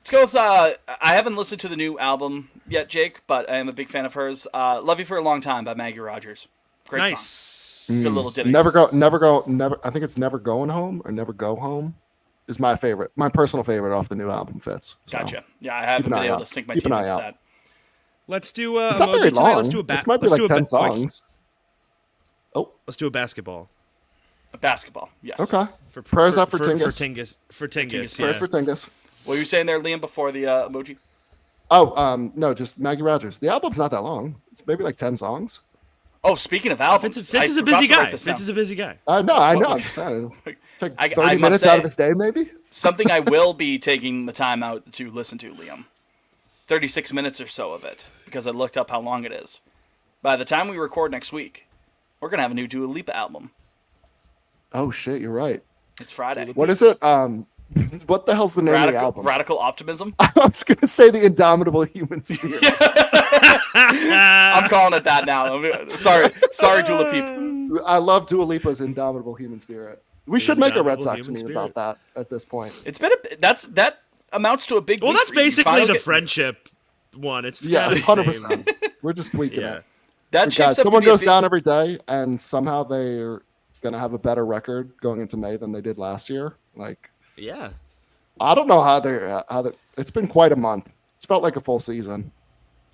[SPEAKER 1] Let's go with. I haven't listened to the new album yet, Jake, but I am a big fan of hers. "Love You for a Long Time" by Maggie Rogers. Great song.
[SPEAKER 3] Nice.
[SPEAKER 1] Good little ditty.
[SPEAKER 2] Never. I think it's Never Going Home or Never Go Home is my favorite. My personal favorite off the new album, Fitz. So.
[SPEAKER 1] Gotcha. Yeah, I haven't
[SPEAKER 2] an
[SPEAKER 1] been
[SPEAKER 2] eye
[SPEAKER 1] able
[SPEAKER 2] out.
[SPEAKER 1] to sink my
[SPEAKER 2] Keep
[SPEAKER 1] teeth
[SPEAKER 2] an eye
[SPEAKER 1] into
[SPEAKER 2] out.
[SPEAKER 1] that.
[SPEAKER 3] Let's do
[SPEAKER 2] It's not
[SPEAKER 3] emoji
[SPEAKER 2] very
[SPEAKER 3] tonight.
[SPEAKER 2] long.
[SPEAKER 3] Let's do
[SPEAKER 2] It might be like 10 songs. Oh,
[SPEAKER 3] Let's do a basketball.
[SPEAKER 1] Basketball. Yes.
[SPEAKER 2] okay.
[SPEAKER 3] For
[SPEAKER 2] Prayers up for
[SPEAKER 3] For
[SPEAKER 2] Tingus.
[SPEAKER 3] Tingus. For Tingus.
[SPEAKER 1] Tingus.
[SPEAKER 2] Prayers
[SPEAKER 3] Yeah.
[SPEAKER 2] for Tingus.
[SPEAKER 1] What were you saying there, Liam, before the emoji?
[SPEAKER 2] Oh, no, just Maggie Rogers. The album's not that long. It's maybe like 10 songs.
[SPEAKER 1] Oh, speaking of albums,
[SPEAKER 3] Fitz
[SPEAKER 1] I
[SPEAKER 3] is a
[SPEAKER 1] forgot
[SPEAKER 3] busy
[SPEAKER 1] to write
[SPEAKER 3] guy.
[SPEAKER 1] this
[SPEAKER 3] Fitz
[SPEAKER 1] down.
[SPEAKER 3] is a busy guy.
[SPEAKER 2] No, I know. I'm just saying. Take
[SPEAKER 1] I
[SPEAKER 2] 30
[SPEAKER 1] must
[SPEAKER 2] minutes
[SPEAKER 1] say-
[SPEAKER 2] out of his day, maybe?
[SPEAKER 1] Something I will be taking the time out to listen to, Liam. 36 minutes or so of it, because I looked up how long it is. By the time we record next week, we're going to have a new Dua Lipa album.
[SPEAKER 2] Oh, shit, you're right.
[SPEAKER 1] It's Friday.
[SPEAKER 2] What is it? What the hell's the name of the album?
[SPEAKER 1] Radical Optimism?
[SPEAKER 2] I was going to say The Indomitable Human Spirit.
[SPEAKER 1] I'm calling it that now. Sorry, Dua Lipa.
[SPEAKER 2] I love Dua Lipa's Indomitable Human Spirit. We should make a Red
[SPEAKER 3] Indomitable
[SPEAKER 2] Sox
[SPEAKER 3] Human
[SPEAKER 2] meme
[SPEAKER 3] Spirit.
[SPEAKER 2] about that at this point.
[SPEAKER 1] It's been that amounts to a big.
[SPEAKER 3] Well,
[SPEAKER 1] week
[SPEAKER 3] that's
[SPEAKER 1] for you. You
[SPEAKER 3] basically
[SPEAKER 1] finally
[SPEAKER 3] the
[SPEAKER 1] get-
[SPEAKER 3] friendship one. It's
[SPEAKER 2] Yeah,
[SPEAKER 3] kinda the
[SPEAKER 2] 100%. We're just tweaking
[SPEAKER 3] Yeah.
[SPEAKER 2] it.
[SPEAKER 1] That
[SPEAKER 2] But
[SPEAKER 1] shapes
[SPEAKER 2] guys,
[SPEAKER 1] up to
[SPEAKER 2] someone
[SPEAKER 1] be a
[SPEAKER 2] goes
[SPEAKER 1] big-
[SPEAKER 2] down every day, and somehow they're gonna have a better record going into May than they did last year. Like,
[SPEAKER 3] Yeah.
[SPEAKER 2] I don't know how they. It's been quite a month. It's felt like a full season.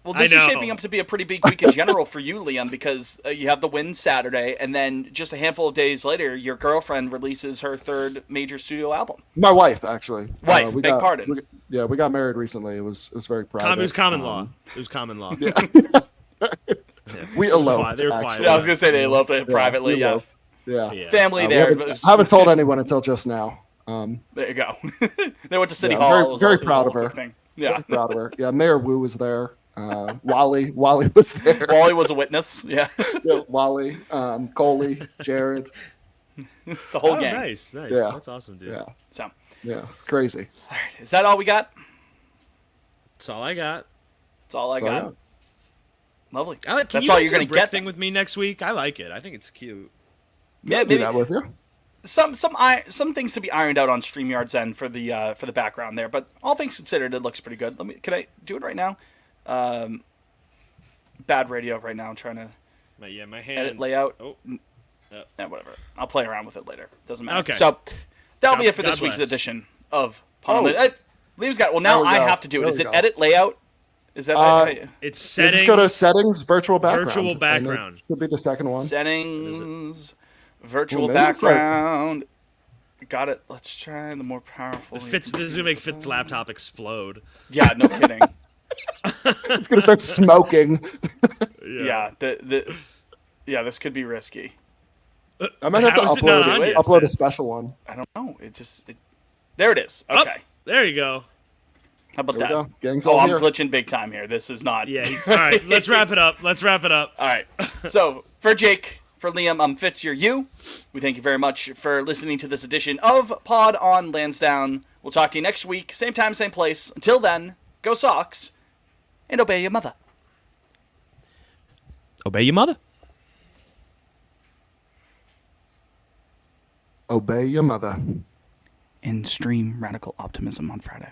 [SPEAKER 1] Well,
[SPEAKER 3] I
[SPEAKER 1] this is
[SPEAKER 3] know.
[SPEAKER 1] shaping up to be a pretty big week in general for you, Liam, because you have the win Saturday, and then just a handful of days later, your girlfriend releases her third major studio album.
[SPEAKER 2] My wife, actually.
[SPEAKER 1] Wife, beg pardon.
[SPEAKER 2] We got married recently. It was very private.
[SPEAKER 3] It was common law. It was common law.
[SPEAKER 2] We eloped.
[SPEAKER 3] They were quiet.
[SPEAKER 2] actually.
[SPEAKER 1] Yeah, I was gonna say they eloped privately.
[SPEAKER 2] we
[SPEAKER 1] Yeah,
[SPEAKER 2] eloped. Yeah.
[SPEAKER 3] Yeah.
[SPEAKER 1] family
[SPEAKER 2] We
[SPEAKER 1] there.
[SPEAKER 2] haven't told anyone until just now.
[SPEAKER 1] There you go. They went to City
[SPEAKER 2] Yeah,
[SPEAKER 1] Hall.
[SPEAKER 2] very-
[SPEAKER 1] It was
[SPEAKER 2] very
[SPEAKER 1] it was a
[SPEAKER 2] proud
[SPEAKER 1] whole
[SPEAKER 2] of her.
[SPEAKER 1] quick thing. Yeah,
[SPEAKER 2] Proud of her. Yeah, Mayor Wu was there. Wally was there.
[SPEAKER 1] Wally was a witness. Yeah,
[SPEAKER 2] Yeah, Wally, Coley, Jared.
[SPEAKER 1] the whole
[SPEAKER 3] Oh,
[SPEAKER 1] gang.
[SPEAKER 3] nice.
[SPEAKER 2] Yeah.
[SPEAKER 3] That's awesome, dude.
[SPEAKER 2] Yeah,
[SPEAKER 1] So,
[SPEAKER 2] yeah, it's crazy.
[SPEAKER 1] all right, is that all we got?
[SPEAKER 3] That's all I got.
[SPEAKER 1] That's all I
[SPEAKER 2] So,
[SPEAKER 1] got.
[SPEAKER 2] yeah.
[SPEAKER 1] Lovely.
[SPEAKER 3] Can
[SPEAKER 1] That's
[SPEAKER 3] you
[SPEAKER 1] all
[SPEAKER 3] guys
[SPEAKER 1] you're
[SPEAKER 3] do
[SPEAKER 1] gonna
[SPEAKER 3] a brick
[SPEAKER 1] get.
[SPEAKER 3] thing with me next week? I like it. I think it's cute.
[SPEAKER 1] Yeah,
[SPEAKER 2] I'll do
[SPEAKER 1] maybe
[SPEAKER 2] that with you.
[SPEAKER 1] some things to be ironed out on StreamYard's end for the background there, but all things considered, it looks pretty good. Can I do it right now? Bad radio right now. I'm trying to
[SPEAKER 3] My hand.
[SPEAKER 1] edit layout.
[SPEAKER 3] Oh.
[SPEAKER 1] Yeah, whatever. I'll play around with it later. Doesn't matter.
[SPEAKER 3] Okay.
[SPEAKER 1] So that'll be
[SPEAKER 3] God-
[SPEAKER 1] it for
[SPEAKER 3] God
[SPEAKER 1] this week's
[SPEAKER 3] bless.
[SPEAKER 1] edition of
[SPEAKER 2] Oh.
[SPEAKER 1] Liam's got it. Well, now
[SPEAKER 2] There we
[SPEAKER 1] I
[SPEAKER 2] go.
[SPEAKER 1] have to do it.
[SPEAKER 2] There
[SPEAKER 1] Is
[SPEAKER 2] we
[SPEAKER 1] it
[SPEAKER 2] go.
[SPEAKER 1] edit layout? Is that
[SPEAKER 3] It's
[SPEAKER 2] You
[SPEAKER 3] settings.
[SPEAKER 2] just go to settings, virtual background.
[SPEAKER 3] Virtual
[SPEAKER 2] and it
[SPEAKER 3] background.
[SPEAKER 2] should be the second one.
[SPEAKER 1] settings, virtual
[SPEAKER 2] Ooh, maybe it's like-
[SPEAKER 1] background? Got it. Let's try the more powerful.
[SPEAKER 3] This is gonna make Fitz's laptop explode.
[SPEAKER 1] Yeah, no kidding.
[SPEAKER 2] It's gonna start smoking.
[SPEAKER 1] Yeah, yeah, this could be risky.
[SPEAKER 2] I might have to
[SPEAKER 3] How is it not
[SPEAKER 2] upload
[SPEAKER 3] on yet,
[SPEAKER 2] upload a
[SPEAKER 3] Fitz?
[SPEAKER 2] special one.
[SPEAKER 1] I don't know. There it is.
[SPEAKER 3] Oh,
[SPEAKER 1] Okay.
[SPEAKER 3] there you go.
[SPEAKER 1] How about
[SPEAKER 2] There we
[SPEAKER 1] that?
[SPEAKER 2] go. Gang's
[SPEAKER 1] Oh,
[SPEAKER 2] all
[SPEAKER 1] I'm
[SPEAKER 2] here.
[SPEAKER 1] glitching big time here. This is not.
[SPEAKER 3] Yeah. All right. Let's wrap it up.
[SPEAKER 1] All right. So for Jake, for Liam, I'm Fitz. You're you. We thank you very much for listening to this edition of Pod on Lansdowne. We'll talk to you next week, same time, same place. Until then, go Sox and obey your mother.
[SPEAKER 3] Obey your mother.
[SPEAKER 2] Obey your mother.
[SPEAKER 1] And stream Radical Optimism on Friday.